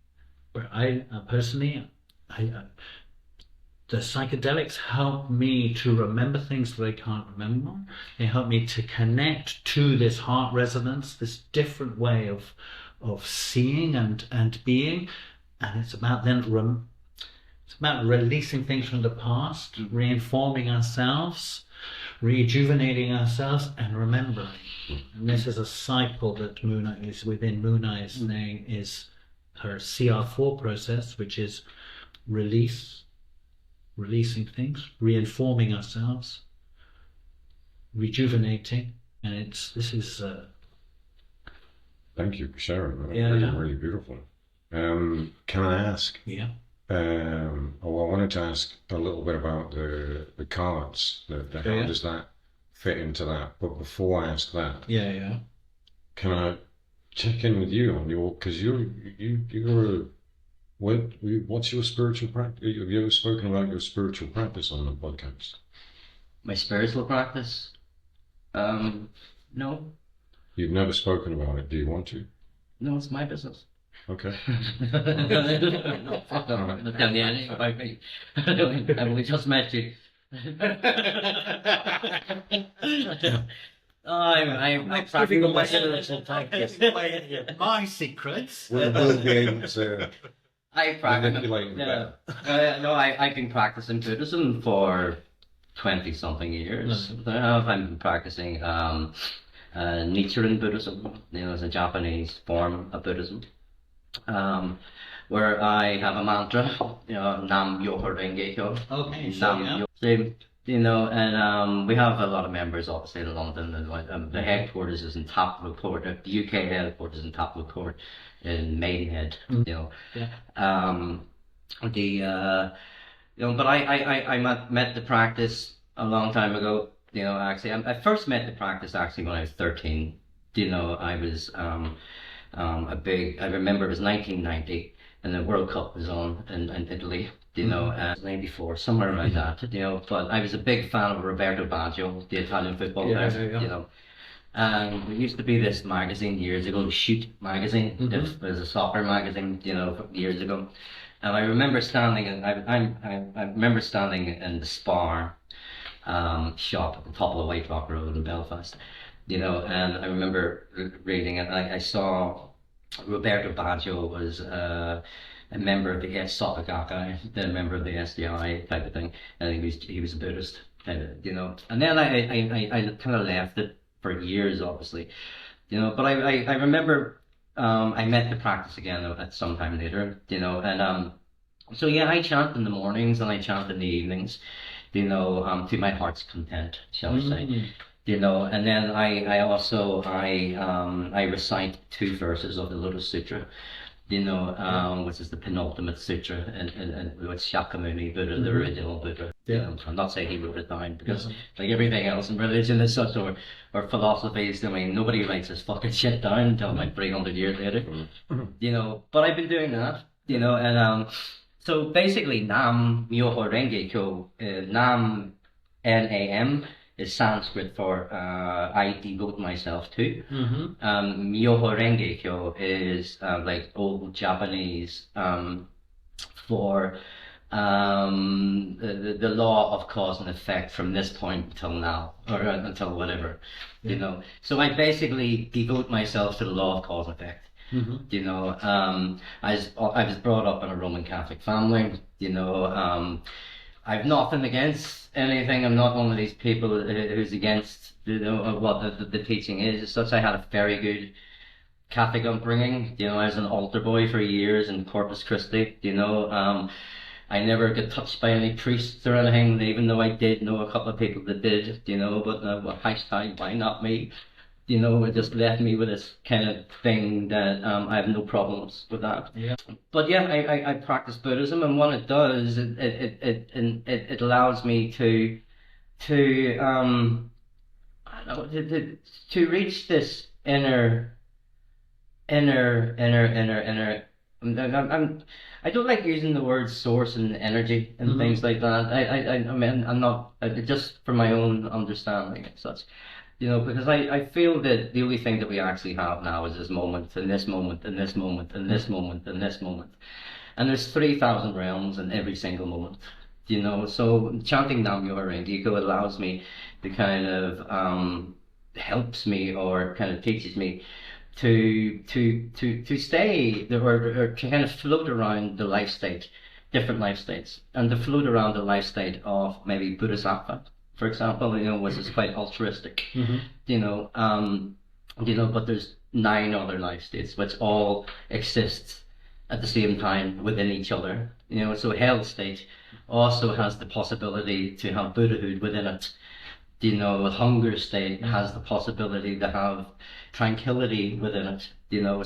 Where I personally, the psychedelics help me to remember things that I can't remember. They help me to connect to this heart resonance, this different way of seeing and being. And it's about then it's about releasing things from the past, reinforming ourselves, rejuvenating ourselves, and remembering. And this is a cycle that Moonai is within. Moonai's name is her CR4 process, which is releasing things, reinforming ourselves, rejuvenating, and this is. Thank you for sharing. Really beautiful. Can I ask? Yeah. I wanted to ask a little bit about the cards. How does that fit into that? But before I ask that, Yeah. can I check in with you on your, because you're a, what's your spiritual practice? Have you ever spoken about your spiritual practice on the podcast? My spiritual practice? No. You've never spoken about it. Do you want to? No, it's my business. Okay. No, fuck no. I'm not telling you anything about me. I've only just met you. I practice my spiritual practice. My secrets. We'll be able to I practice. manipulate Yeah. that. No, I've been practicing Buddhism for 20 something years. I've been practicing Nichiren Buddhism. It's a Japanese form of Buddhism. Where I have a mantra, Nam Myoho Renge Kyo. Okay, Nam Myoho. And we have a lot of members obviously in London, and the headquarters is in Taplow Court. The UK headquarters is in Taplow Court in Maidenhead. But I met the practice a long time ago. Actually, I first met the practice actually when I was 13. I was I remember it was 1990 and the World Cup was on in Italy, 94, somewhere around that, but I was a big fan of Roberto Baggio, the Italian football player, and there used to be this magazine years ago, Shoot magazine, it was a soccer magazine, years ago, and I remember standing, I remember standing in the Spar shop at the top of the White Rock Road in Belfast, and I remember reading it, and I saw Roberto Baggio was a member of the Soka Gakkai, then a member of the SDI type of thing, and he was a Buddhist, and then I kind of left it for years, obviously, but I remember I met the practice again at some time later, and so yeah, I chant in the mornings and I chant in the evenings, to my heart's content, shall we say. And then I also I recite 2 verses of the Lotus Sutra, which is the penultimate sutra, and with Shakyamuni Buddha, the original Buddha. I'm not saying he wrote it down because, like everything else in religion, is such or philosophies. I mean, nobody writes this fucking shit down until like 300 years later. But I've been doing that, and so basically, Nam Myoho Renge Kyo, Nam Nam is Sanskrit for I devote myself to. Myoho Renge Kyo is like old Japanese for the law of cause and effect from this point until now, or until whatever, So I basically devote myself to the law of cause and effect. I was brought up in a Roman Catholic family, I've nothing against anything. I'm not one of these people who's against what the teaching is. As such, I had a very good Catholic upbringing. I was an altar boy for years in Corpus Christi. I never got touched by any priests or anything, even though I did know a couple of people that did. But hashtag why not me? It just left me with this kind of thing that I have no problems with that. But yeah, I practice Buddhism, and what it does, it allows me to I don't know, to reach this inner. I don't like using the word source and energy and things like that. I mean, I'm not just for my own understanding and such. Because I feel that the only thing that we actually have now is this moment, and this moment, and this moment, and this moment, and this moment. And there's 3,000 realms in every single moment, So chanting Nam Myoho Renge Kyo allows me to kind of, helps me or kind of teaches me to stay, or to kind of float around the life state, different life states, and to float around the life state of maybe Bodhisattva, for example, which is quite altruistic, but there's 9 other life states which all exist at the same time within each other, so hell state also has the possibility to have Buddhahood within it, hunger state has the possibility to have tranquility within it,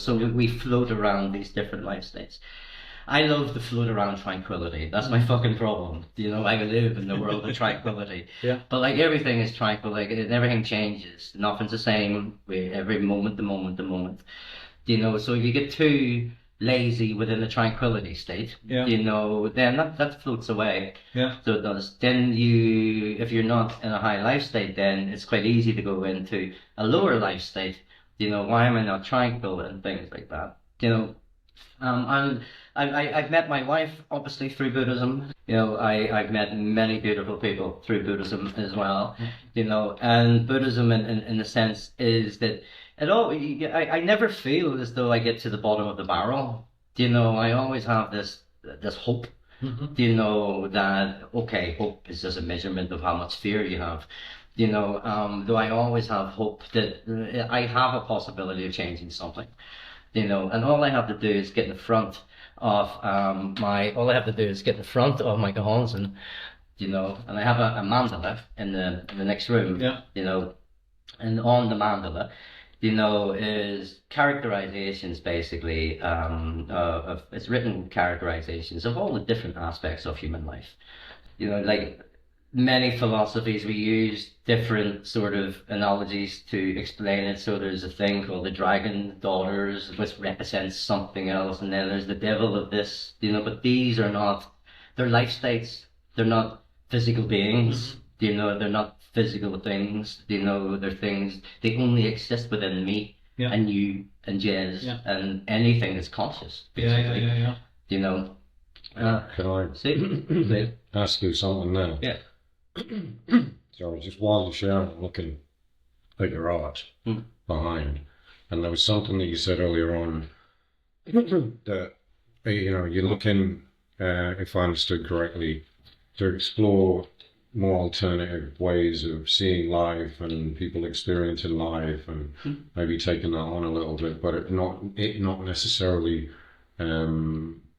so we float around these different life states. I love to float around tranquility. That's my fucking problem. I live in the world of tranquility. But like everything is tranquil, like everything changes. Nothing's the same. Every moment, the moment. You know, so if you get too lazy within the tranquility state, Yeah. you know, then that floats away. Yeah. So it does. Then if you're not in a high life state, then it's quite easy to go into a lower life state. You know, why am I not tranquil and things like that? You know, and I've met my wife obviously through Buddhism. You know, I've met many beautiful people through Buddhism as well. You know, and Buddhism in a sense is that I never feel as though I get to the bottom of the barrel. You know, I always have this hope. You know that okay, hope is just a measurement of how much fear you have. You know, though I always have hope that I have a possibility of changing something. You know, and all I have to do is get in front of my Gahons, and you know, and I have a mandala in the next room. Yeah. You know, and on the mandala, you know, is characterizations basically of it's written characterizations of all the different aspects of human life. You know, like many philosophies, we use different sort of analogies to explain it. So there's a thing called the dragon daughters, which represents something else, and then there's the devil of this, you know, but these are not, they're life states, they're not physical beings, you know, they're not physical things, you know, they're things, they only exist within me and you and GEZ and anything that's conscious, basically. Yeah. You know. Can I ask you something now? Yeah. So just while you're sharing, I'm looking at your art behind, and there was something that you said earlier on that, you know, you're looking, if I understood correctly, to explore more alternative ways of seeing life and people experiencing life, and maybe taking that on a little bit, but it not necessarily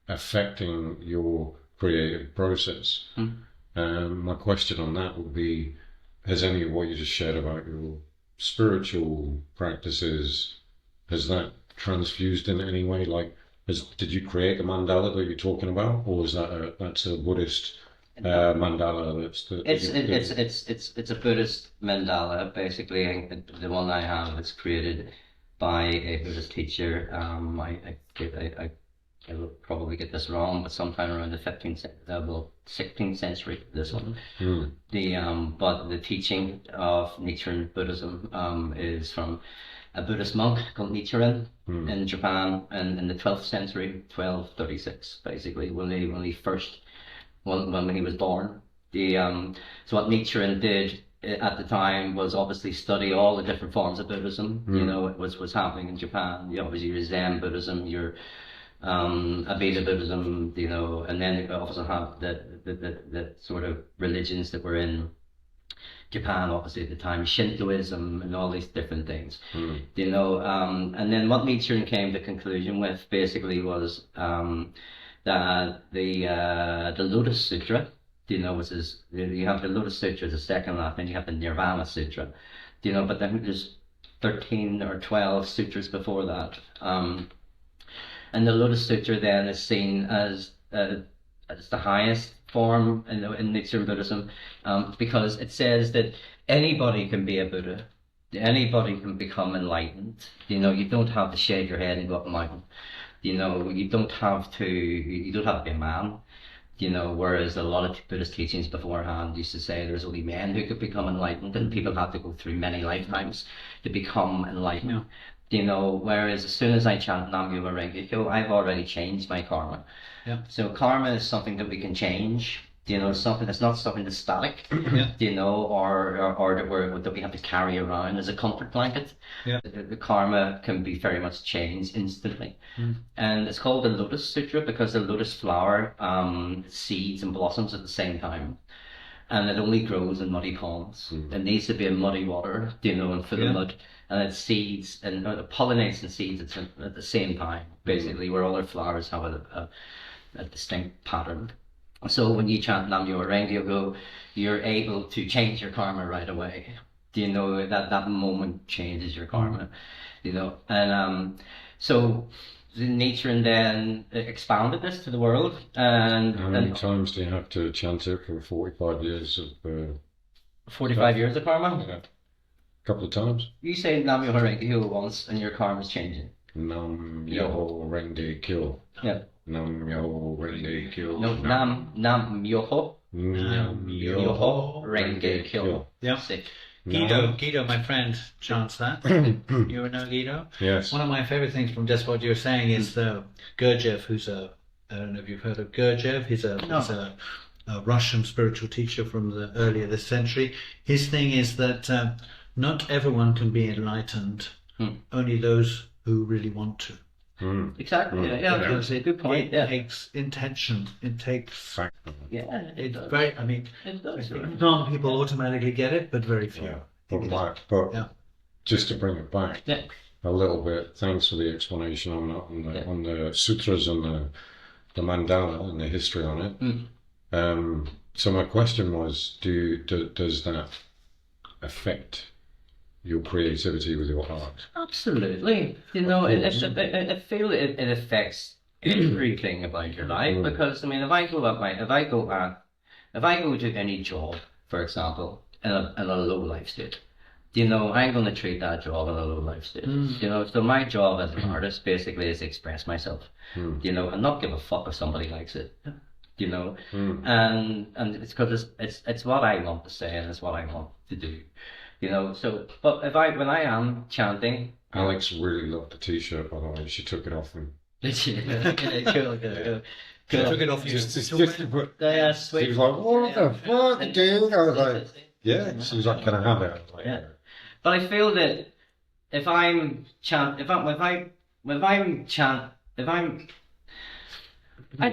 affecting your creative process. My question on that would be, has any of what you just shared about your spiritual practices, has that transfused in any way? Like, did you create the mandala that you're talking about, or is that's a Buddhist mandala? It's a Buddhist mandala, basically. The one I have is created by a Buddhist teacher. I will probably get this wrong, but sometime around the 16th century, this one. But the teaching of Nichiren Buddhism is from a Buddhist monk called Nichiren in Japan, and in the 12th century, 1236, basically, when he was born. So what Nichiren did at the time was obviously study all the different forms of Buddhism. You know, it was happening in Japan. You obviously your Zen Buddhism, your Abhidha Buddhism, you know, and then you also have the sort of religions that were in Japan, obviously at the time, Shintoism and all these different things, you know, and then what Nichiren came to conclusion with basically was that the Lotus Sutra, you know, which is, you have the Lotus Sutra, the second last, and you have the Nirvana Sutra, you know, but then there's 13 or 12 sutras before that. And the Lotus Sutra then is seen as the highest form in Nichiren Buddhism, because it says that anybody can be a Buddha, anybody can become enlightened. You know, you don't have to shave your head and go up a mountain. You know, you don't have to be a man. You know, whereas a lot of Buddhist teachings beforehand used to say there's only men who could become enlightened, and people have to go through many lifetimes to become enlightened. Yeah. You know, whereas as soon as I chant Nam-myoho Renge-kyo, I've already changed my karma. Yeah. So karma is something that we can change. You know, something that's not something that's static. You know, or that we have to carry around as a comfort blanket. Yeah. The karma can be very much changed instantly. And it's called the Lotus Sutra because the lotus flower seeds and blossoms at the same time. And it only grows in muddy ponds. It needs to be in muddy water, you know, and full of mud. And it seeds and it pollinates and seeds at the same time, basically, where all our flowers have a distinct pattern. So when you chant Nam-myoho Renge-kyo, you're able to change your karma right away. You know, that moment changes your karma, you know. And so Nichiren then expounded this to the world. And how many times do you have to chant it for 45 years of 45 years of karma? Yeah. A couple of times. You say Nam-myoho Renge-kyo once and your karma's changing. Nam Myoho Renge Kyo. Yeah. Nam Myoho Renge Kyo. No, Nam Myoho Nam Myoho Renge Kyo. Yeah. Sick. Guido, my friend, chants that. You know Guido? Yes. One of my favorite things from just what you're saying is Gurdjieff, who's I don't know if you've heard of Gurdjieff. He's a Russian spiritual teacher from the earlier this century. His thing is that not everyone can be enlightened, only those who really want to. Exactly. Yeah, that's a good point. It takes intention. It takes. Yeah. It's very. I mean, It does. some people automatically get it, but very few. Yeah. But just to bring it back a little bit, thanks for the explanation on the sutras and the mandala and the history on it. So my question was, does that affect your creativity with your art? Absolutely. You know, I feel it affects everything about your life, because I mean, if I go to any job, for example, in a low life state, you know, I'm going to treat that job in a low life state. You know, so my job as an artist basically is to express myself. You know, and not give a fuck if somebody likes it. You know, and it's because it's what I want to say and it's what I want to do. You know, so but when I am chanting, Alex really loved the T-shirt, by the way. She took it off him. cool. Took it off you. Just to put. Yeah, She sweet. was like, "What the fuck, dude?" I was like, "Yeah." She was like, "Can I have it?" I was like, Yeah. But I feel that if I'd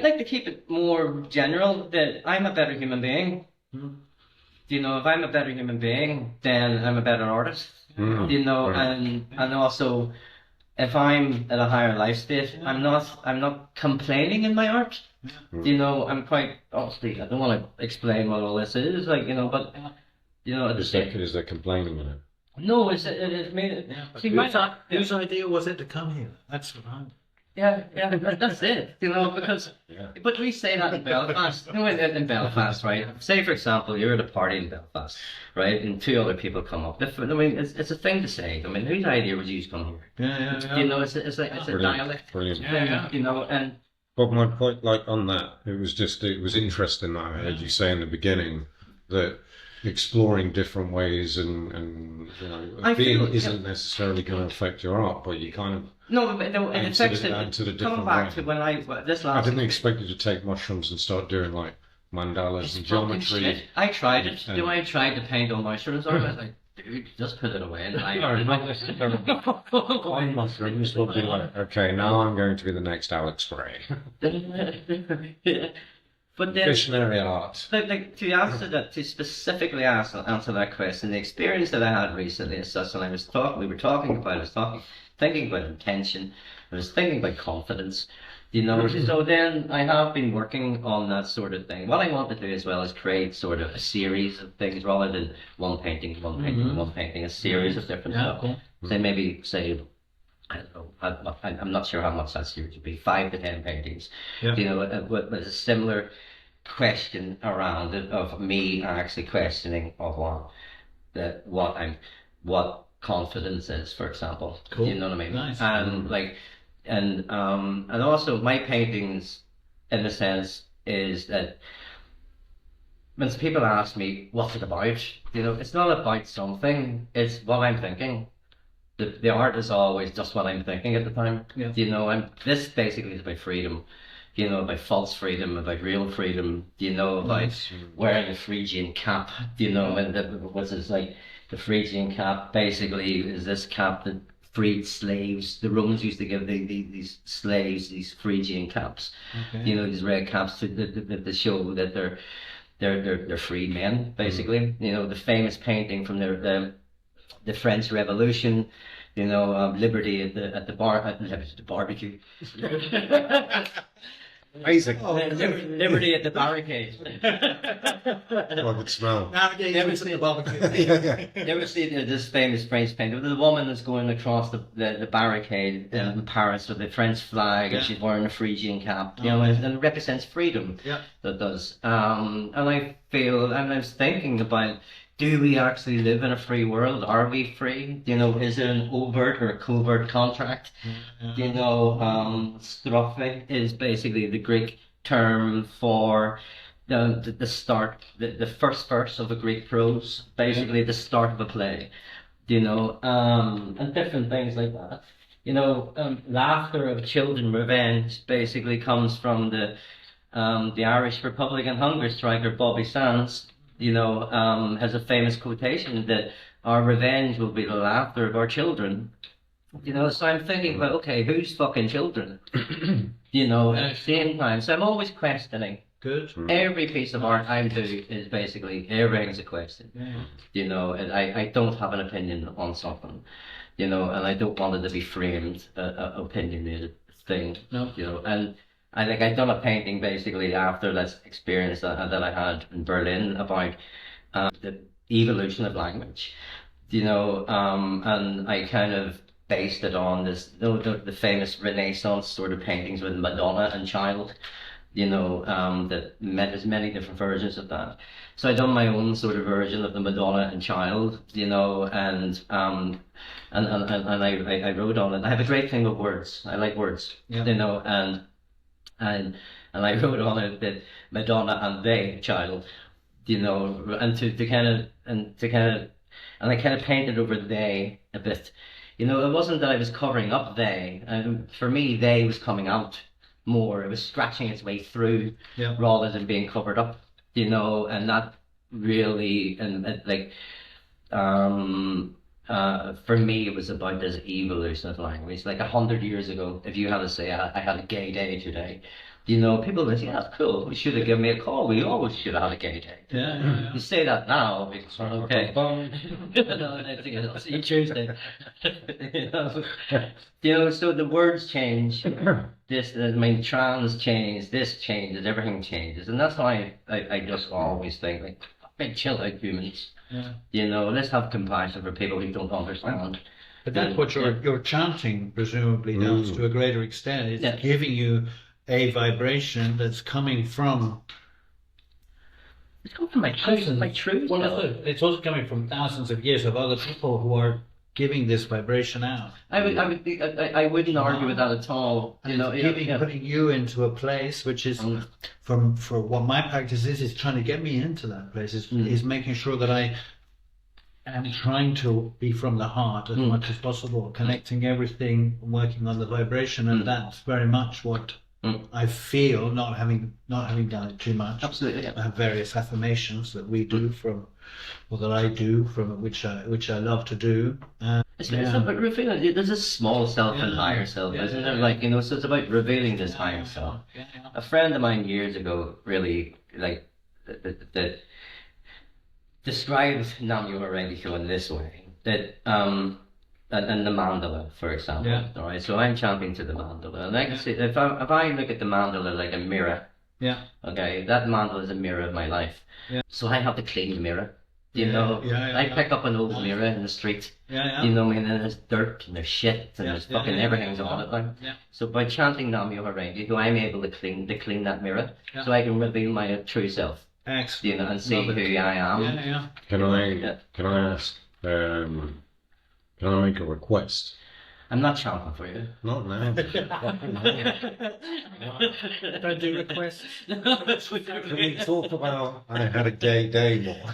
like to keep it more general, that I'm a better human being. You know, if I'm a better human being, then I'm a better artist. You know, and also, if I'm at a higher life state, I'm not complaining in my art. You know, I'm quite, obviously, I don't want to explain what all this is, like, you know, but, you know, Is there complaining in it? no, it's made it. See, Whose idea was it to come here? That's what I'm. Yeah, that's it. You know, because, but we say that in Belfast. You know, in Belfast, right? Say, for example, you're at a party in Belfast, right, and two other people come up. I mean, it's a thing to say. I mean, whose idea was you to come here? Yeah. You know, it's a dialect. Brilliant. You know, and But my point, like on that, it was interesting that I heard you say in the beginning that exploring different ways and you know, being isn't necessarily going to affect your art, but you kind of no, it affects it. different Coming back way. to when I didn't expect you to take mushrooms and start doing like mandalas and geometry. Shit. I tried it. You know, I tried to paint on mushrooms. I was like, dude, just put it away. And One mushrooms will be like, okay, now I'm going to be the next Alex Gray. But then, Visionary art. like to specifically answer that question, the experience that I had recently is such, and we were talking about, I was thinking about intention, I was thinking about confidence, you know. So then I have been working on that sort of thing. What I want to do as well is create sort of a series of things rather than one painting, a series of different stuff. Cool. So maybe say, I don't know, I'm not sure how much that series would be, 5 to 10 paintings. Yeah. You know, with a similar question around it, of me actually questioning of what confidence is, for example. Cool. You know what I mean? Nice. And and also my paintings, in a sense, is that when people ask me what's it about, you know, it's not about something, it's what I'm thinking. The art is always just what I'm thinking at the time. Yeah. You know, this basically is about freedom. You know, about false freedom, about real freedom. You know, about wearing a Phrygian cap. You know, and what's it like? The Phrygian cap basically is this cap that freed slaves. The Romans used to give these slaves these Phrygian caps. Okay. You know, these red caps to show that they're free men. Basically, you know, the famous painting from the French Revolution, you know, liberty at the barbecue. Amazing. Liberty at the barricade. I could smell. Nowadays, Never we seen the barbecue. Never seen this famous French painting. The woman is going across the barricade in Paris with the French flag, and she's wearing a Phrygian cap. You know, and it represents freedom. Yeah. That does. And I feel, and I was thinking about, do we actually live in a free world? Are we free? You know, is it an overt or a covert contract? You know, strophe is basically the Greek term for the start, the first verse of a Greek prose, basically the start of a play. You know, and different things like that. You know, laughter of children, revenge, basically comes from the Irish Republican hunger striker Bobby Sands. You know, has a famous quotation that our revenge will be the laughter of our children. You know, so I'm thinking about, okay, who's fucking children? You know, at the same time, so I'm always questioning. Good. Every piece of art I do is basically, everything's a question. Yeah. You know, and I don't have an opinion on something, you know, and I don't want it to be framed a opinionated thing. No. You know, and I think I'd done a painting basically after that experience that I had in Berlin about the evolution of language, you know, and I kind of based it on this, the famous Renaissance sort of paintings with Madonna and Child, you know, there's many different versions of that. So I done my own sort of version of the Madonna and Child, you know, and I wrote on it. I have a great thing with words. I like words, Yeah. you know, and I wrote on it that Madonna and they child, you know, and I kind of painted over they a bit. You know, it wasn't that I was covering up they. For me, they was coming out more. It was scratching its way through, Yeah. rather than being covered up. You know, and that really, for me, it was about this evolution of language. Like 100 years ago, if you had to say, I had a gay day today, you know, people would say, yeah, that's cool. You should have given me a call. We always should have had a gay day. Yeah. You say that now, it's okay. No, see you Tuesday. You know, so the words change. Trans change, this changes, everything changes. And that's why I just always think, like, fucking chill out, humans. Yeah. You know, let's have compassion for people who don't understand. But that's what your chanting presumably does to a greater extent. It's giving you a vibration that's coming from. It's coming from my truth. My truth. Well, no, it's also coming from thousands of years of other people who are giving this vibration out. I wouldn't argue with that at all. You know, putting you into a place which is, for what my practice is trying to get me into that place. Is making sure that I am trying to be from the heart as much as possible, connecting everything, working on the vibration, and that's very much what I feel. Not having done it too much. Absolutely. Yeah. I have various affirmations that we do that I do which I love to do. It's about revealing. There's a small self and higher self, isn't there? Like, you know, so it's about revealing this higher self. Yeah. A friend of mine years ago really described Namyo Rengecho in this way, that and the mandala, for example. Yeah. All right, so I'm chanting to the mandala, and I can see if I look at the mandala like a mirror. Yeah. Okay, that mandala is a mirror of my life. Yeah. So I have to clean the mirror. You know, I pick up an old mirror in the street. Yeah. You know what I mean? And there's dirt and there's shit and there's fucking everything's on it. Like. Yeah. So by chanting Namyo Rengecho, I'm able to clean that mirror, so I can reveal my true self. Excellent. You know, and see who I am. Yeah. Can I ask? Can I make a request? I'm not chanting for you. Not now. Don't do requests. Can we talk about I had a gay day more?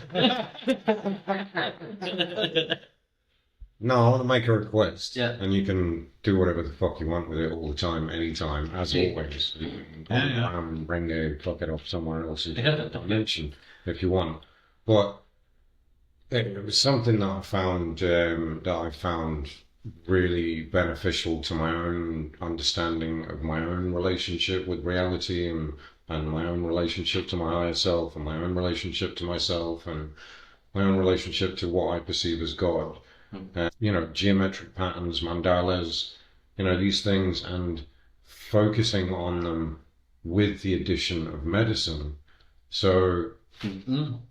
No, I want to make a request. Yeah. And you can do whatever the fuck you want with it all the time, anytime, as always. You can Renge, fuck it off somewhere else's dimension if you want. But it was something that I found really beneficial to my own understanding of my own relationship with reality and my own relationship to my higher self and my own relationship to myself and my own relationship to what I perceive as God. You know, geometric patterns, mandalas, you know, these things, and focusing on them with the addition of medicine. So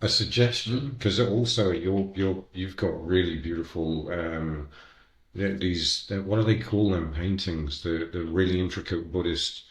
a suggestion, because also you've got really beautiful these, what do they call them, paintings, the really intricate Buddhist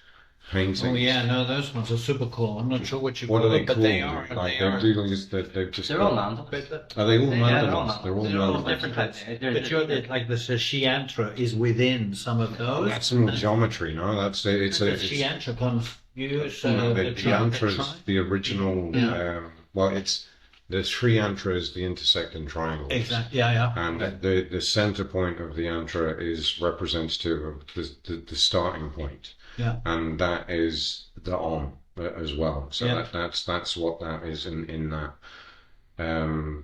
paintings. Oh yeah, no, those ones are super cool. I'm not sure what you What call are they them, but called? they are. Like They are. they've just They're all mandalas. But, Are they all Yeah, mandalas? They're all they're all mandalas. different types. But you're like the shiantra is within some of those. That's more geometry, no? That's it's The a shiantra comes use the yantra is the original. Yeah. Well, it's the Sri yantra is the intersecting triangles. Exactly. Yeah. And the center point of the yantra is representative of the starting point. Yeah. And that is the Om as well. So Yeah. that's what that is in that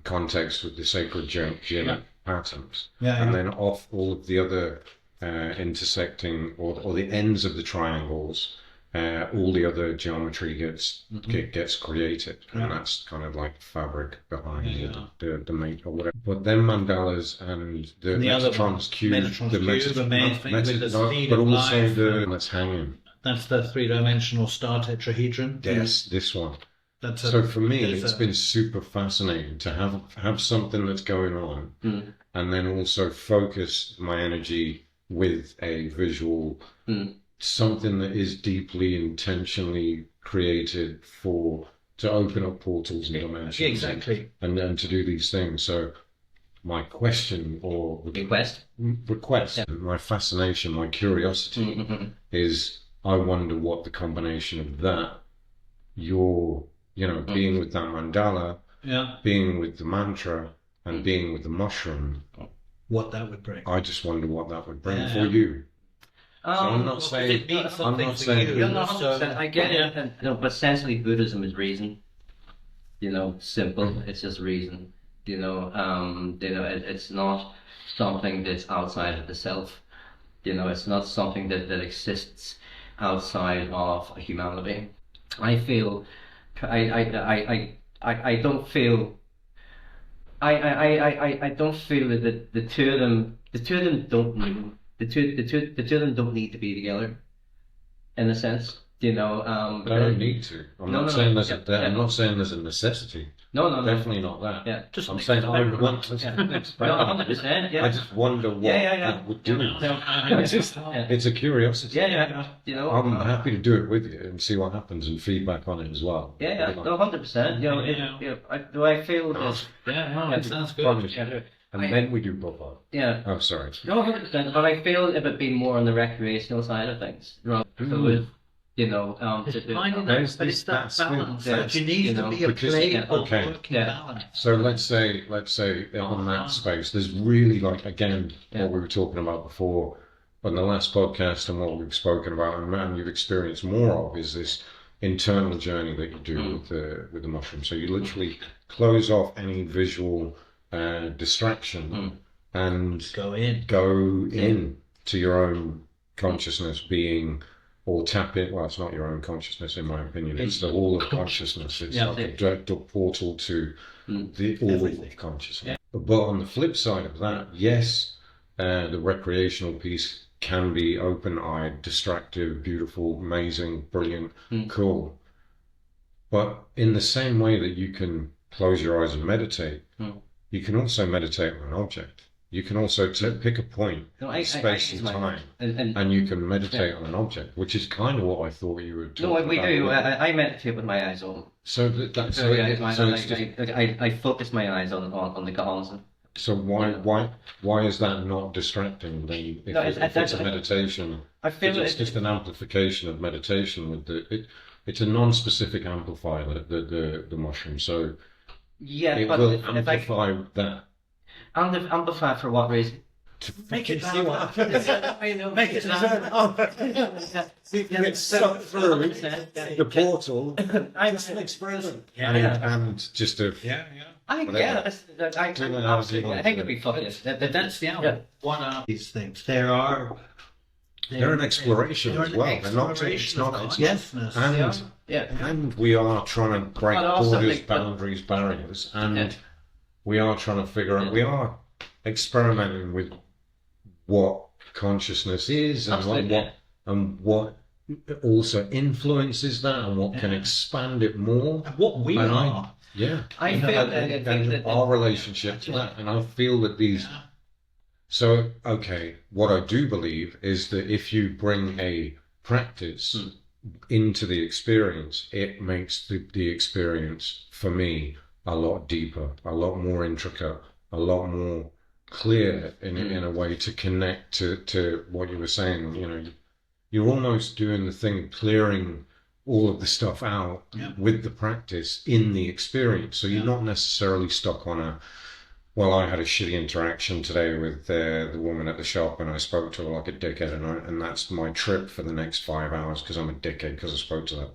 context with the sacred geometric patterns. Yeah. And then off all of the other intersecting or the ends of the triangles, all the other geometry gets created, and that's kind of like fabric behind the mate or whatever. But then mandalas and the Metatron's cube, with the seed but of also life. that's hanging. That's the three-dimensional star tetrahedron. Yes, this one. That's So for me, it's been super fascinating to have something that's going on, and then also focus my energy with a visual, something that is deeply intentionally created to open up portals and dimensions. Yeah, exactly. And to do these things. So my question or Request. my fascination, my curiosity is, I wonder what the combination of that, being with that mandala, being with the mantra, and being with the mushroom, what that would bring. I just wonder what that would bring for you. So I'm not saying. I'm not saying. You're not 100%. I get it, but essentially Buddhism is reason. Simple. It's just reason. It's not something that's outside of the self. It's not something that exists outside of humanity. I feel. I don't feel. I don't feel that the two of them don't need. The two of them don't need to be together, in a sense. They don't need to. I'm not saying there's a necessity. No. Definitely not that. Yeah. I'm saying I would want to. 100%. Yeah. I just wonder what that would do. It's a curiosity. Yeah. I'm happy to do it with you and see what happens and feedback on it as well. Yeah. No, 100%. Do I feel this? It sounds good. And then we do profile. Yeah. Oh, sorry. No, 100%. But I feel it would be more on the recreational side of things, rather than But it's that balance that you need to be a playful working balance. So let's say on that space, there's really what we were talking about before on the last podcast and what we've spoken about and you've experienced more of is this internal journey that you do with the mushroom. So you literally close off any visual distraction and go in to your own consciousness being. Or tap it. Well, it's not your own consciousness, in my opinion. It's the all of consciousness. It's like a direct portal to the all of consciousness. Yeah. But on the flip side of that, yes, the recreational piece can be open-eyed, distractive, beautiful, amazing, brilliant, cool. But in the same way that you can close your eyes and meditate, you can also meditate on an object. You can also pick a point, space and time, and you can meditate on an object, which is kind of what I thought you were talking about. No, we do. I meditate with my eyes on. I focus my eyes on the gods. So why is that not distracting? Then if it's a meditation, I feel it's just an amplification of meditation. It's a non-specific amplifier, the mushroom. So it will amplify that. Amplify for what reason? To make it see what happens. Make it get sucked through the portal. I'm just an experiment. And just a I think it'd be fucking. That's the album. One of these things. They're an exploration as well. They're not. It's not. And we are trying to break borders, boundaries, barriers, and. We are trying to figure out, we are experimenting with what consciousness is and what also influences that and what can expand it more. And what we are. I feel that our relationship to that. And I feel that these. So, what I do believe is that if you bring a practice into the experience, it makes the experience for me a lot deeper, a lot more intricate, a lot more clear in a way to connect to what you were saying. You know, you're almost doing the thing of clearing all of the stuff out with the practice in the experience. So you're not necessarily stuck on well, I had a shitty interaction today with the woman at the shop, and I spoke to her like a dickhead, and that's my trip for the next 5 hours because I'm a dickhead because I spoke to her.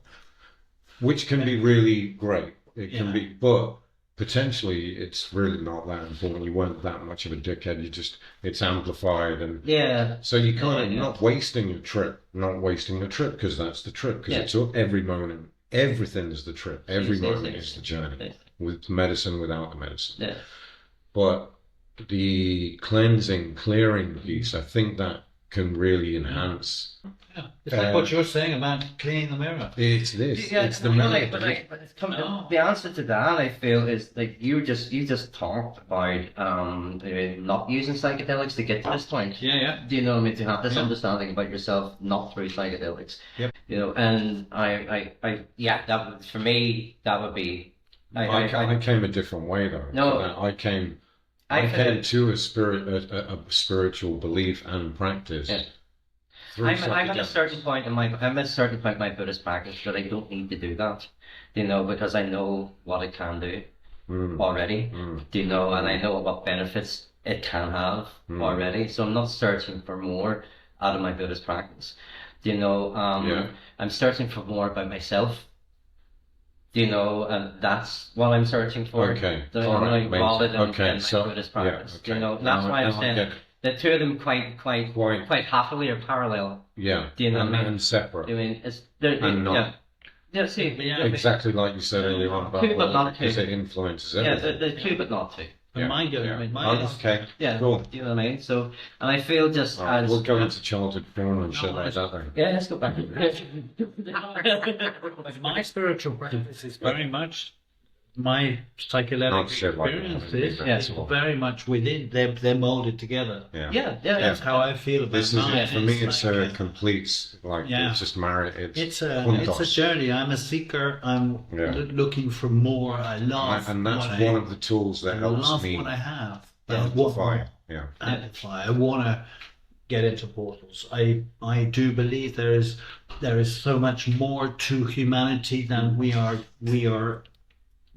Which can be really great. It can be, but potentially it's really not that important. You weren't that much of a dickhead. It's amplified, and so you kind of not wasting your trip because that's the trip, because it's every moment. Everything is the trip. Every moment is the journey. With medicine, without the medicine. Yeah. But the clearing piece, I think that can really enhance. Yeah. It's like what you're saying about cleaning the mirror. It's this. Yeah, it's the mirror. but it's the answer to that, I feel, is like you just talked about not using psychedelics to get to this point. Yeah. Do you know what I mean? To have this understanding about yourself, not through psychedelics. Yep. You know, and that would, for me, that would be. I came a different way though. No, I came to a spiritual belief and practice. Yeah. I'm at a certain point in my Buddhist practice that I don't need to do that, you know, because I know what it can do already, do you know, and I know what benefits it can have already. So I'm not searching for more out of my Buddhist practice, do you know. I'm searching for more about myself. You know, and that's what I'm searching for. Okay. Rather than so Buddhist practice. okay. You know, that's why I'm saying the two of them quite happily are parallel. Yeah. Do you know what I mean? And separate. I mean, it's not. Yeah. See. Exactly like you said earlier on about because it influences everything. Yeah, the two, but not two. Mine goes. Okay. Yeah. Cool. Do you know what I mean? So, and I feel just as we'll go into childhood porn and shit like that. Yeah, let's go back. My spiritual practice is very much my psychedelic experiences. It's very much within. They're molded together. Yeah. That's how I feel about this. For me, it's a complete it's just married. It's a journey. I'm a seeker. I'm looking for more. I love, and that's one of the tools that helps me. I love what I have. Amplify. Amplify. I want to get into portals. I do believe there is so much more to humanity than we are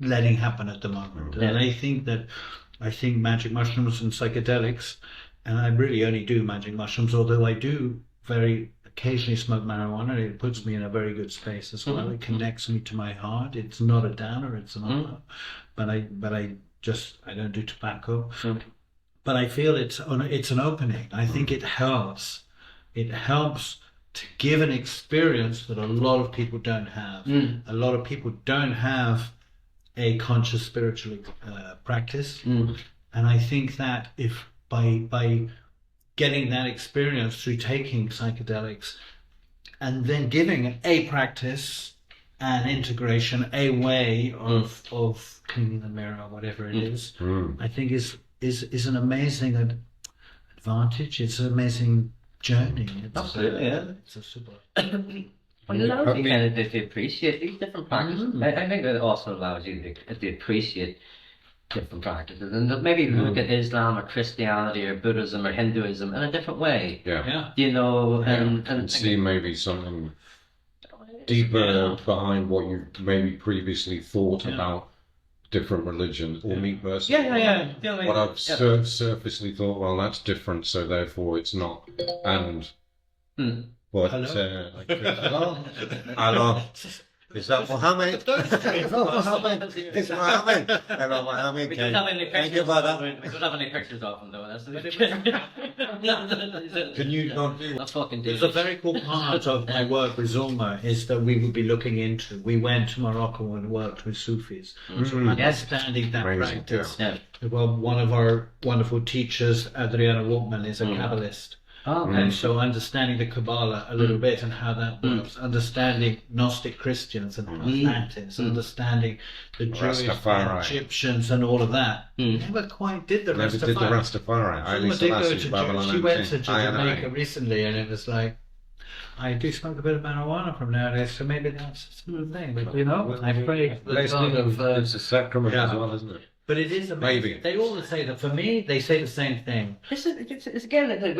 letting happen at the moment. And I think magic mushrooms and psychedelics, and I really only do magic mushrooms, although I do very occasionally smoke marijuana. It puts me in a very good space as well. It connects me to my heart. It's not a downer, it's an upper. But I don't do tobacco. But I feel it's an opening. I think it helps. It helps to give an experience that a lot of people don't have. A lot of people don't have a conscious spiritual practice, and I think that if by getting that experience through taking psychedelics and then giving a practice, an integration, a way of cleaning the mirror, whatever it is, I think is an amazing advantage. It's an amazing journey. Absolutely, It's a super. It allows you kind of to appreciate these different practices. I think it also allows you to appreciate different practices and maybe look at Islam or Christianity or Buddhism or Hinduism in a different way. You know, and see maybe something deeper behind what you maybe previously thought about different religions or me personally. What I've surfacely thought, well, that's different, so therefore it's not. And but hello. Is that Mohammed? Mohammed. It's Mohammed. Hello, Mohammed. We don't have any pictures. We don't have any pictures of him though. Can you not do? That's fucking. There's a very cool part of my work with Zulma is that we will be looking into. We went to Morocco and worked with Sufis, so understanding that practice. Well, one of our wonderful teachers, Adriana Walkman, is a Kabbalist. And so understanding the Kabbalah a little bit and how that works, understanding Gnostic Christians and how that is, understanding the Jewish Egyptians and all of that. Never quite did the Rastafari. I only She went to Jamaica recently and it was like, I do smoke a bit of marijuana from nowadays, so maybe that's the sort of thing. But I pray for the God of. It's a sacrament as well, isn't it? But it is amazing. Maybe. They all say that. For me, they say the same thing. It's again, like,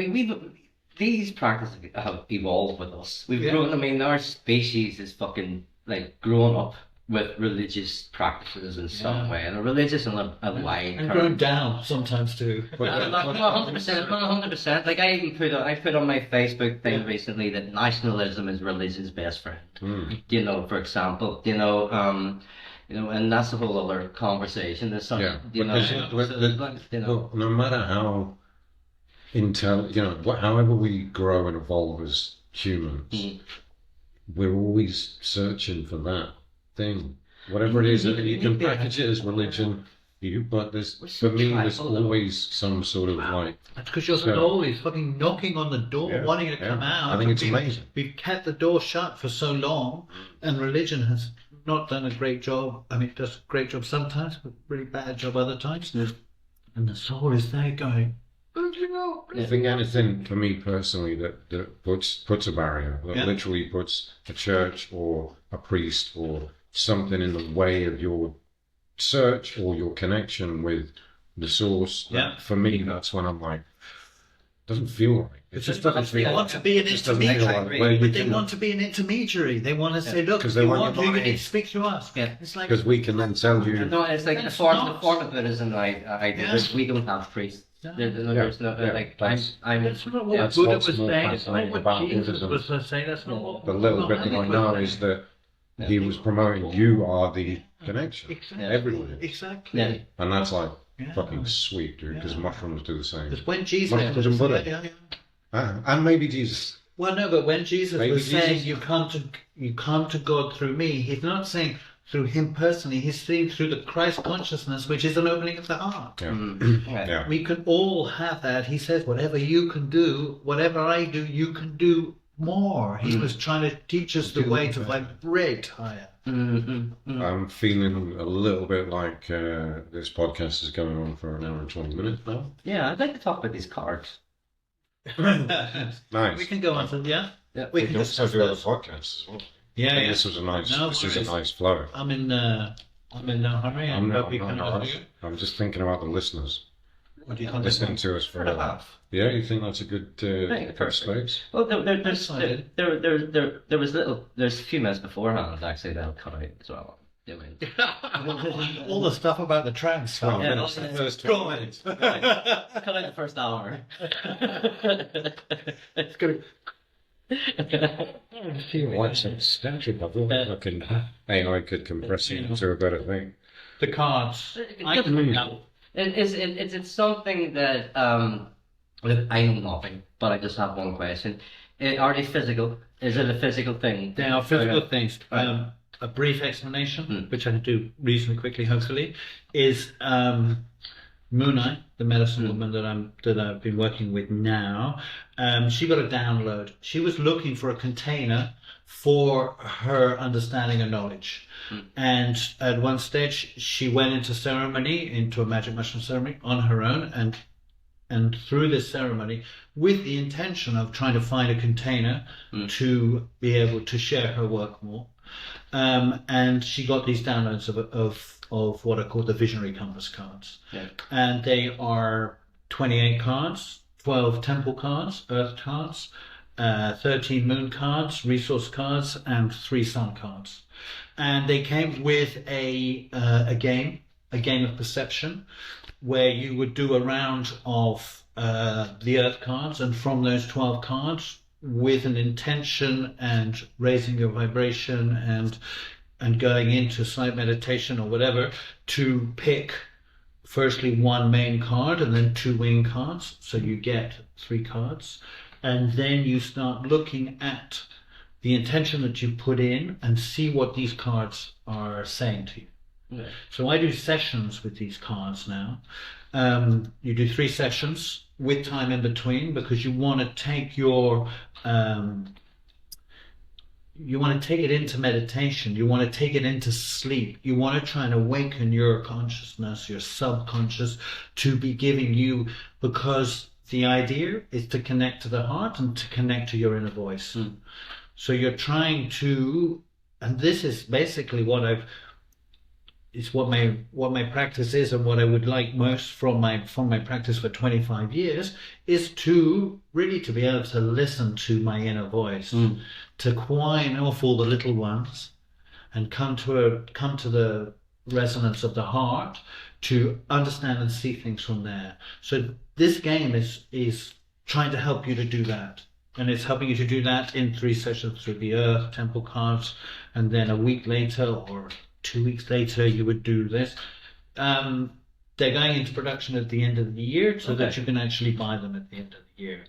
these practices have evolved with us. We've grown. I mean, our species is fucking like grown up with religious practices in some way, and a religious and a wide And term. grown down sometimes too. Not 100%, not 100%. Like I even put on my Facebook thing recently that nationalism is religion's best friend. For example, and that's a whole other conversation. There's some, no matter how however we grow and evolve as humans, we're always searching for that thing, whatever it is. You can package it as religion, but there's always some sort of like. That's because your soul is fucking knocking on the door, wanting to come out. I think it's amazing. We've kept the door shut for so long, and religion has not done a great job. I mean, it does a great job sometimes, but really bad job other times. And the soul is there going. I think anything for me personally that puts a barrier, that literally puts a church or a priest or something in the way of your search or your connection with the source. For me, that's when I'm like, doesn't feel right. It just doesn't feel right. They want to be an intermediary. But they want to be an intermediary. They want to say, look, you need to speak to us. It's like because we can then tell you. No, it's like the form of Buddhism. We don't have priests. There's no like I'm. That's not what Buddha was saying. That's not what Jesus was saying. That's not what. The little bit that I know is that he was promoting you are the connection. Everyone. Exactly. And that's like fucking sweet, dude. Because mushrooms do the same. Because when Jesus mushrooms and Buddha. And maybe Jesus. Well, no, but when Jesus was saying you come to God through me, he's not saying through him personally. He's saying through the Christ consciousness, which is an opening of the heart. We can all have that. He says, whatever you can do, whatever I do, you can do more. He was trying to teach us the way to vibrate higher. I'm feeling a little bit like this podcast is going on for an hour and 20 minutes now. Yeah, I'd like to talk about these cards. Nice. We can go on to we can also do other podcasts as well. This was a nice flow. I'm in no hurry. I'm just thinking about the listeners. What do you listening to us for a laugh? Yeah, you think that's a good space? Well, there's a few minutes beforehand actually that'll cut out as well. All the stuff about the trans stuff. The first 12 minutes. Cut out the first hour. It's good. Like some statue of fucking AI could compress it into a better thing. The cards. It's something that I know nothing, but I just have one question. Are they physical? Is it a physical thing? They are physical things. A brief explanation, which I can do reasonably quickly, hopefully, is Moonai, the medicine woman that I've been working with now. She got a download. She was looking for a container for her understanding and knowledge. And at one stage, she went into a magic mushroom ceremony on her own, and through this ceremony, with the intention of trying to find a container to be able to share her work more. And she got these downloads of what are called the Visionary Compass cards. And they are 28 cards, 12 temple cards, earth cards, 13 moon cards, resource cards, and 3 sun cards. And they came with a game of perception, where you would do a round of the earth cards, and from those 12 cards, with an intention and raising your vibration and going into slight meditation or whatever, to pick firstly one main card and then 2 wing cards, so you get 3 cards, and then you start looking at the intention that you put in and see what these cards are saying to you. So I do sessions with these cards now. You do 3 sessions with time in between, because you want to take your you want to take it into meditation, you want to take it into sleep, you want to try and awaken your consciousness, your subconscious, to be giving you, because the idea is to connect to the heart and to connect to your inner voice. So you're trying to, and this is basically what my practice is, and what I would like most from my practice for 25 years is to really to be able to listen to my inner voice, to quiet off all the little ones, and come to the resonance of the heart, to understand and see things from there. So this game is trying to help you to do that. And it's helping you to do that in 3 sessions through the earth, temple cards, and then a week later or 2 weeks later you would do this. They're going into production at the end of the year, so that you can actually buy them at the end of the year.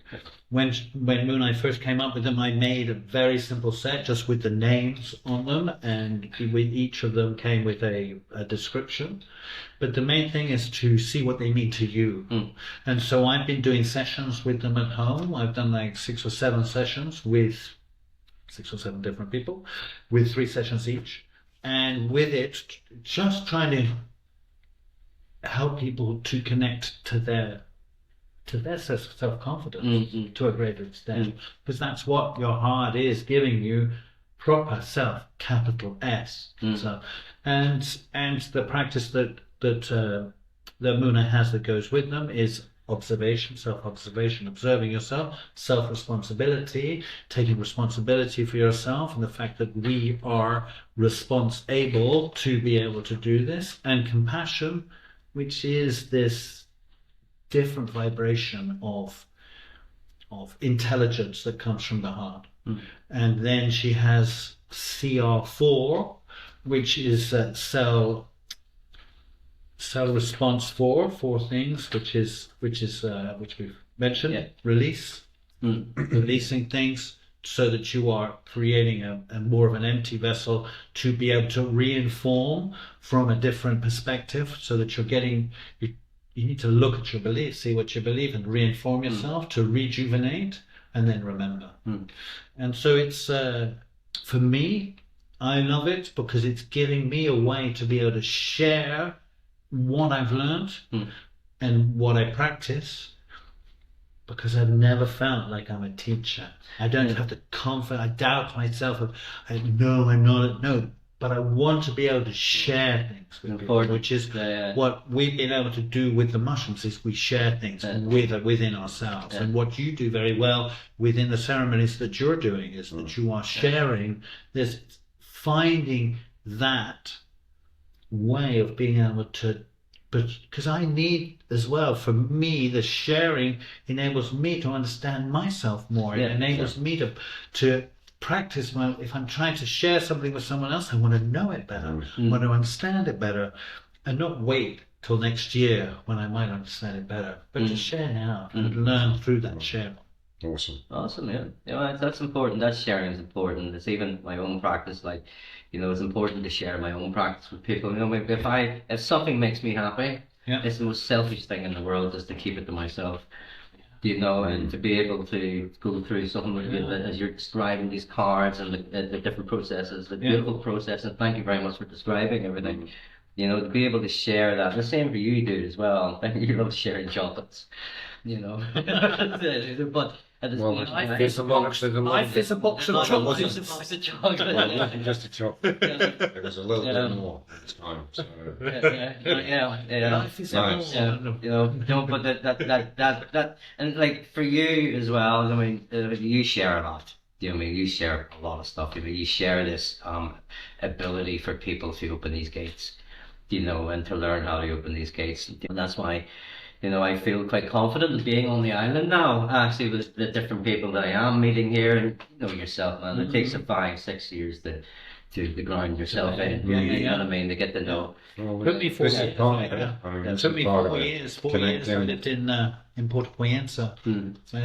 When Moon and I first came up with them, I made a very simple set just with the names on them, and with each of them came with a description. But the main thing is to see what they mean to you. And so I've been doing sessions with them at home. I've done like 6 or 7 sessions with 6 or 7 different people, with 3 sessions each. And with it, just trying to help people to connect to their self-confidence to a greater extent, because that's what your heart is giving you, proper self, capital S. So, and the practice that Muna has that goes with them is observation, self-observation, observing yourself, self-responsibility, taking responsibility for yourself, and the fact that we are able to be able to do this, and compassion, which is this different vibration of intelligence that comes from the heart. And then she has CR4, which is cell response 4 things, which we've mentioned. Release, releasing things, so that you are creating a more of an empty vessel to be able to reinform from a different perspective, so that you're getting, you need to look at your beliefs, see what you believe, and reinform yourself to rejuvenate and then remember. And so it's, for me, I love it because it's giving me a way to be able to share what I've learned and what I practice, because I've never felt like I'm a teacher. I don't have the confidence. I doubt myself. But I want to be able to share things with people, which is what we've been able to do with the mushrooms. Is we share things within ourselves, and what you do very well within the ceremonies that you're doing is that you are sharing this, finding that way of being able to. But because I need as well, for me, the sharing enables me to understand myself more. It enables me to practice. Well, if I'm trying to share something with someone else, I want to know it better, I want to understand it better, and not wait till next year when I might understand it better, but to share now and learn through that sharing. Awesome, yeah. That's important. That sharing is important. It's even my own practice. Like, it's important to share my own practice with people. If something makes me happy, it's the most selfish thing in the world is to keep it to myself. And to be able to go through something like as you're describing these cards and the different processes, the beautiful process. And thank you very much for describing everything. To be able to share that. The same for you, dude, as well. You love sharing chocolates. But I fizz a box of chocolate. Just a chocolate. It was a little bit more this time. So. Life is nice. But that, and like for you as well. I mean, you share a lot. You share a lot of stuff. You share this ability for people to open these gates. And to learn how to open these gates. And that's why. I feel quite confident in being on the island now, actually, with the different people that I am meeting here. And yourself, man. It takes 5-6 years to ground yourself in. You know what I mean? To get to know. Took me 4 years. It took me 4 years. 4 years. I lived in Puerto Poyensa,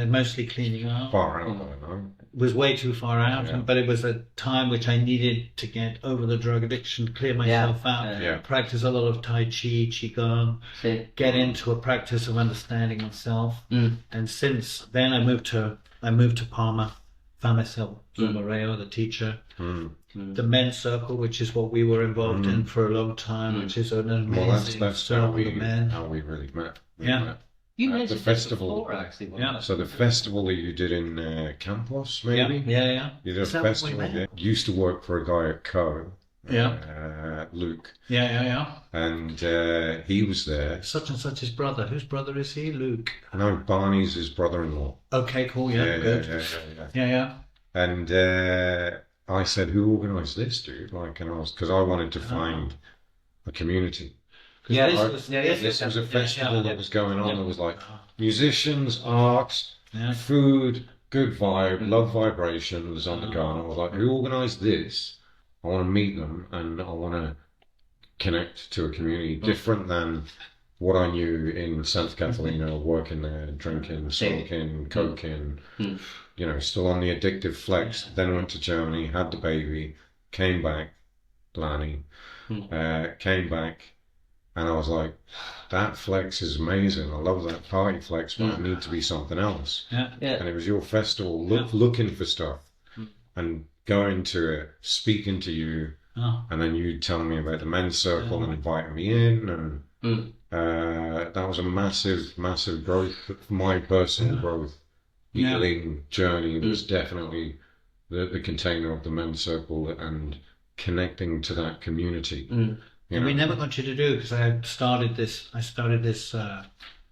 mostly cleaning up. Far out, I know. It was way too far out, but it was a time which I needed to get over the drug addiction, clear myself out, practice a lot of Tai Chi, Qigong, get into a practice of understanding myself. And since then I moved to Palma, found myself Zumareo, the teacher. The men's circle, which is what we were involved in for a long time, which is an amazing circle of men. How we really met. You the mentioned festival. before, actually. Yeah. So the festival that you did in Campos, maybe? Yeah. You did a Is that where we festival. met? Yeah. Used to work for a guy at Co. Luke. Yeah. And he was there. Such and such his brother. Whose brother is he? Luke. No, Barney's his brother-in-law. Okay, cool. Yeah, good. Yeah. And I said, "Who organised this, dude?" Like, and I was because I wanted to find a community. This was a festival that was going on. There was like musicians, art, food, good vibe, love vibrations on the go. And I was like, "Who organised this? I want to meet them, and I want to connect to a community different than what I knew in Santa Catalina, working there, drinking, smoking, coking, you know, still on the addictive flex. Then went to Germany, had the baby, came back, Lanny, came back, and I was like, that flex is amazing. I love that party flex, but I need to be something else. And it was your festival, looking for stuff and going to it, speaking to you, and then you telling me about the men's circle and inviting me in, and that was a massive growth, my personal growth, healing journey. Was definitely the container of the men's circle and connecting to that community. And we never got you to do, because I started this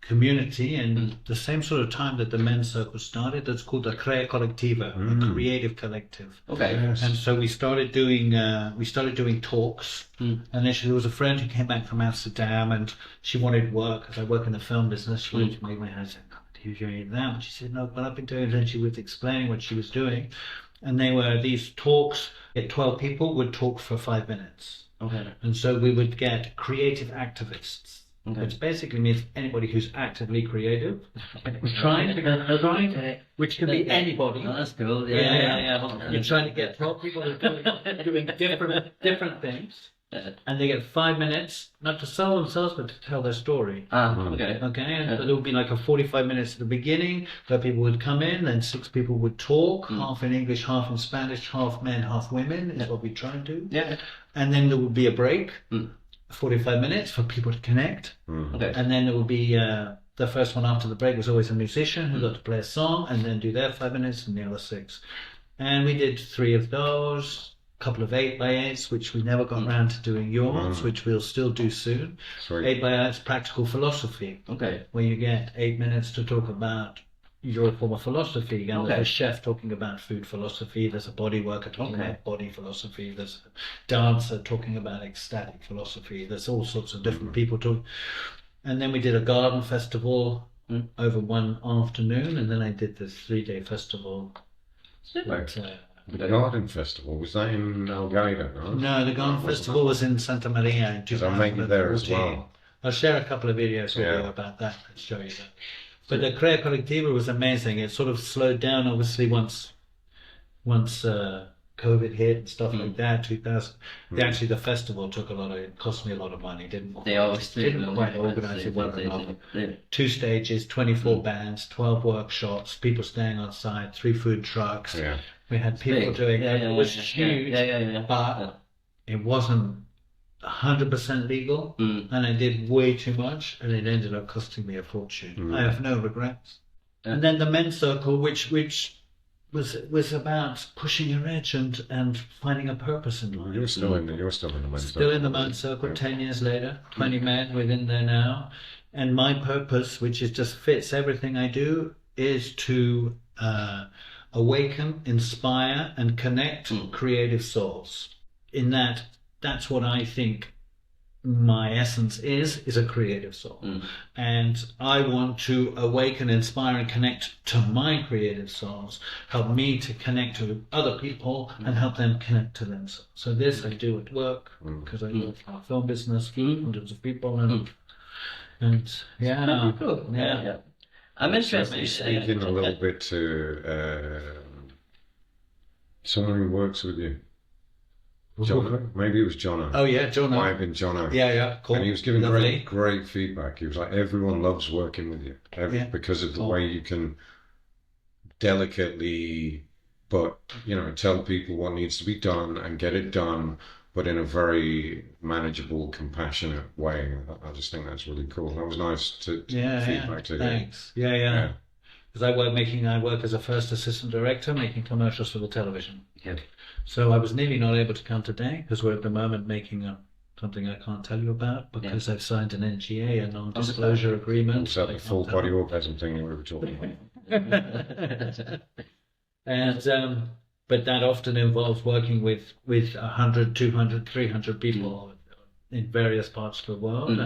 community in the same sort of time that the men's circle started. That's called the Crea Collectiva, a creative collective. Okay. Yes. And so we started doing talks. Initially, there was a friend who came back from Amsterdam, and she wanted work, because I work in the film business. She wanted to make my hands. He was doing that, and she said, "No, but I've been doing it." And she was explaining what she was doing, and they were these talks. 12 people would talk for 5 minutes. Okay. And so we would get creative activists, which basically means anybody who's actively creative, which can be anybody. Oh, that's cool. You're trying to get 12 people who are doing different things, and they get 5 minutes, not to sell themselves, but to tell their story. Okay. And there would be like a 45 minutes at the beginning where people would come in, then 6 people would talk, half in English, half in Spanish, half men, half women, is what we try and do. And then there would be a break, 45 minutes for people to connect. Okay. And then there would be the first one after the break was always a musician who got to play a song and then do their 5 minutes and the other 6. And we did 3 of those, a couple of 8x8s, which we never got around to doing yours, which we'll still do soon. 8x8's practical philosophy. Okay. Where you get 8 minutes to talk about your form of philosophy. And there's a chef talking about food philosophy, there's a body worker talking about body philosophy, there's a dancer talking about ecstatic philosophy, there's all sorts of different people talking. And then we did a garden festival over one afternoon, and then I did this 3-day festival. The garden festival, was that in Algaida? No, the garden festival was in Santa Maria in 2014. Because I made it there as well. I'll share a couple of videos with you about that and show you that. But the Crea Collectiva was amazing. It sort of slowed down, obviously, once COVID hit and stuff like that. 2000. Actually, the festival took it cost me a lot of money. Didn't quite organise it well enough. 2 stages, 24 bands, 12 workshops, people staying on site, 3 food trucks. We had people doing it. It was huge, but it wasn't 100% legal, and I did way too much, and it ended up costing me a fortune. I have no regrets. And then the men's circle, which was about pushing your edge and finding a purpose in life. You're still in the men's circle. Still in the men's circle, 10 years later, 20 men within there now. And my purpose, which is just fits everything I do, is to awaken, inspire, and connect creative souls. In that's what I think my essence is a creative soul. And I want to awaken, inspire, and connect to my creative souls, help me to connect to other people and help them connect to themselves. So this I do at work, because I work for a film business, hundreds of people, and I'm interested. Speaking a little bit to someone who works with you. Jono? Maybe it was Jono. Oh yeah, Jono. Might have been Jono. Yeah, cool. And he was giving great feedback. He was like, everyone loves working with you because of the way you can delicately, but tell people what needs to be done and get it done, but in a very manageable, compassionate way. I just think that's really cool. That was nice to feedback to hear. Thanks. Yeah. Because I work as a first assistant director making commercials for the television. Yeah. So I was nearly not able to come today because we're at the moment making something I can't tell you about because I've signed an NGA, a non-disclosure agreement. Was that the full body orgasm thing we were talking about? And but that often involves working with 100, 200, 300 people in various parts of the world,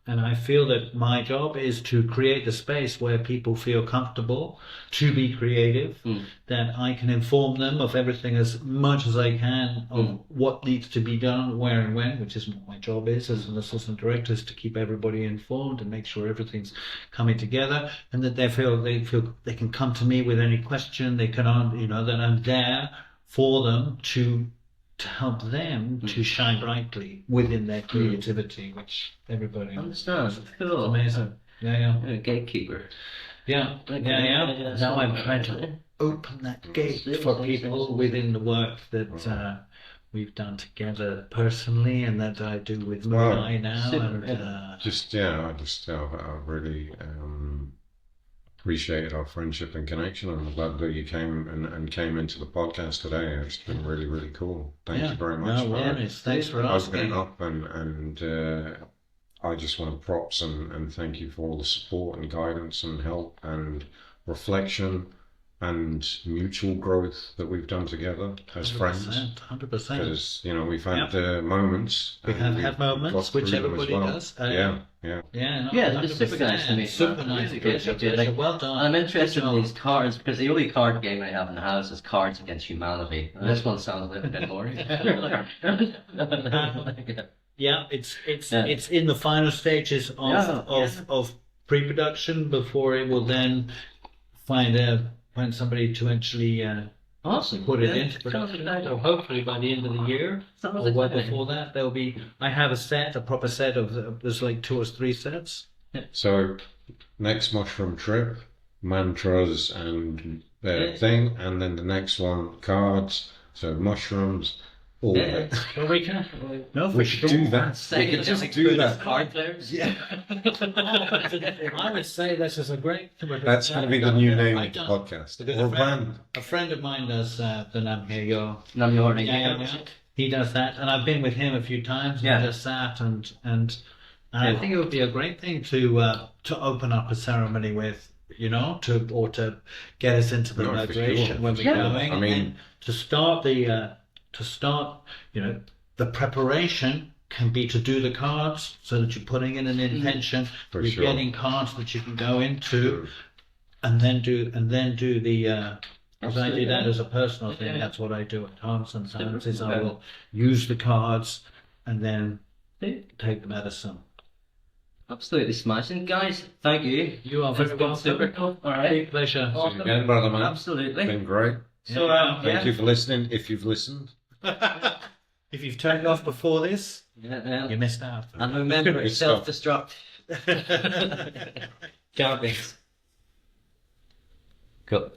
and I feel that my job is to create a space where people feel comfortable to be creative, that I can inform them of everything as much as I can of what needs to be done, where and when, which is what my job is as an assistant director, is to keep everybody informed and make sure everything's coming together, and that they feel they can come to me with any question they can, that I'm there for them to help them to shine brightly within their creativity, which everybody understands. Cool. Amazing. Yeah. A gatekeeper. Yeah. Now I'm trying to open that gate for people within the work that we've done together personally, and that I do with Moon Eye now. I really appreciated our friendship and connection. I'm glad that you came into the podcast today. It's been really, really cool. Thank you very much. No worries. Thanks for asking. Up and I just want to props and thank you for all the support and guidance and help and reflection and mutual growth that we've done together as 100%, friends. 100%. Because we've had moments. We have had moments, which everybody does. Yeah, it's super nice to meet. Super nice. Well done. I'm interested in these cards because the only card game I have in the house is Cards Against Humanity. And this one sounds a little bit more. Yeah, it's in the final stages of pre-production before it will then find somebody to actually put it into production. So hopefully by the end of the year or well before that, there'll be. I have a proper set of. There's like 2 or 3 sets. So next mushroom trip, mantras and thing, and then the next one cards. So mushrooms. All of it. Well, we can. No, we should do that. We could just do that. Card players. Yeah. I would say this is a great. That's going to be the new name of the podcast. A friend of mine does the Nam Hye Yo. Nam Hye Yo. Yeah. He does that, and I've been with him a few times. And does that, and I think it would be a great thing to open up a ceremony with. To get us into the vibration when we're going. I mean, to start the preparation can be to do the cards so that you're putting in an intention, getting cards that you can go into, and then do the. Because I do that as a personal thing. That's what I do at home sometimes. Is I will use the cards and then take the medicine. Absolutely smashing, guys. Thank you. You are very welcome. Super cool. All right. Pleasure. See you again, brother man. Absolutely. It's been great. So thank you for listening. If you've listened. If you've turned off before this, you missed out. And remember, self-destruct. Garbage. Cool.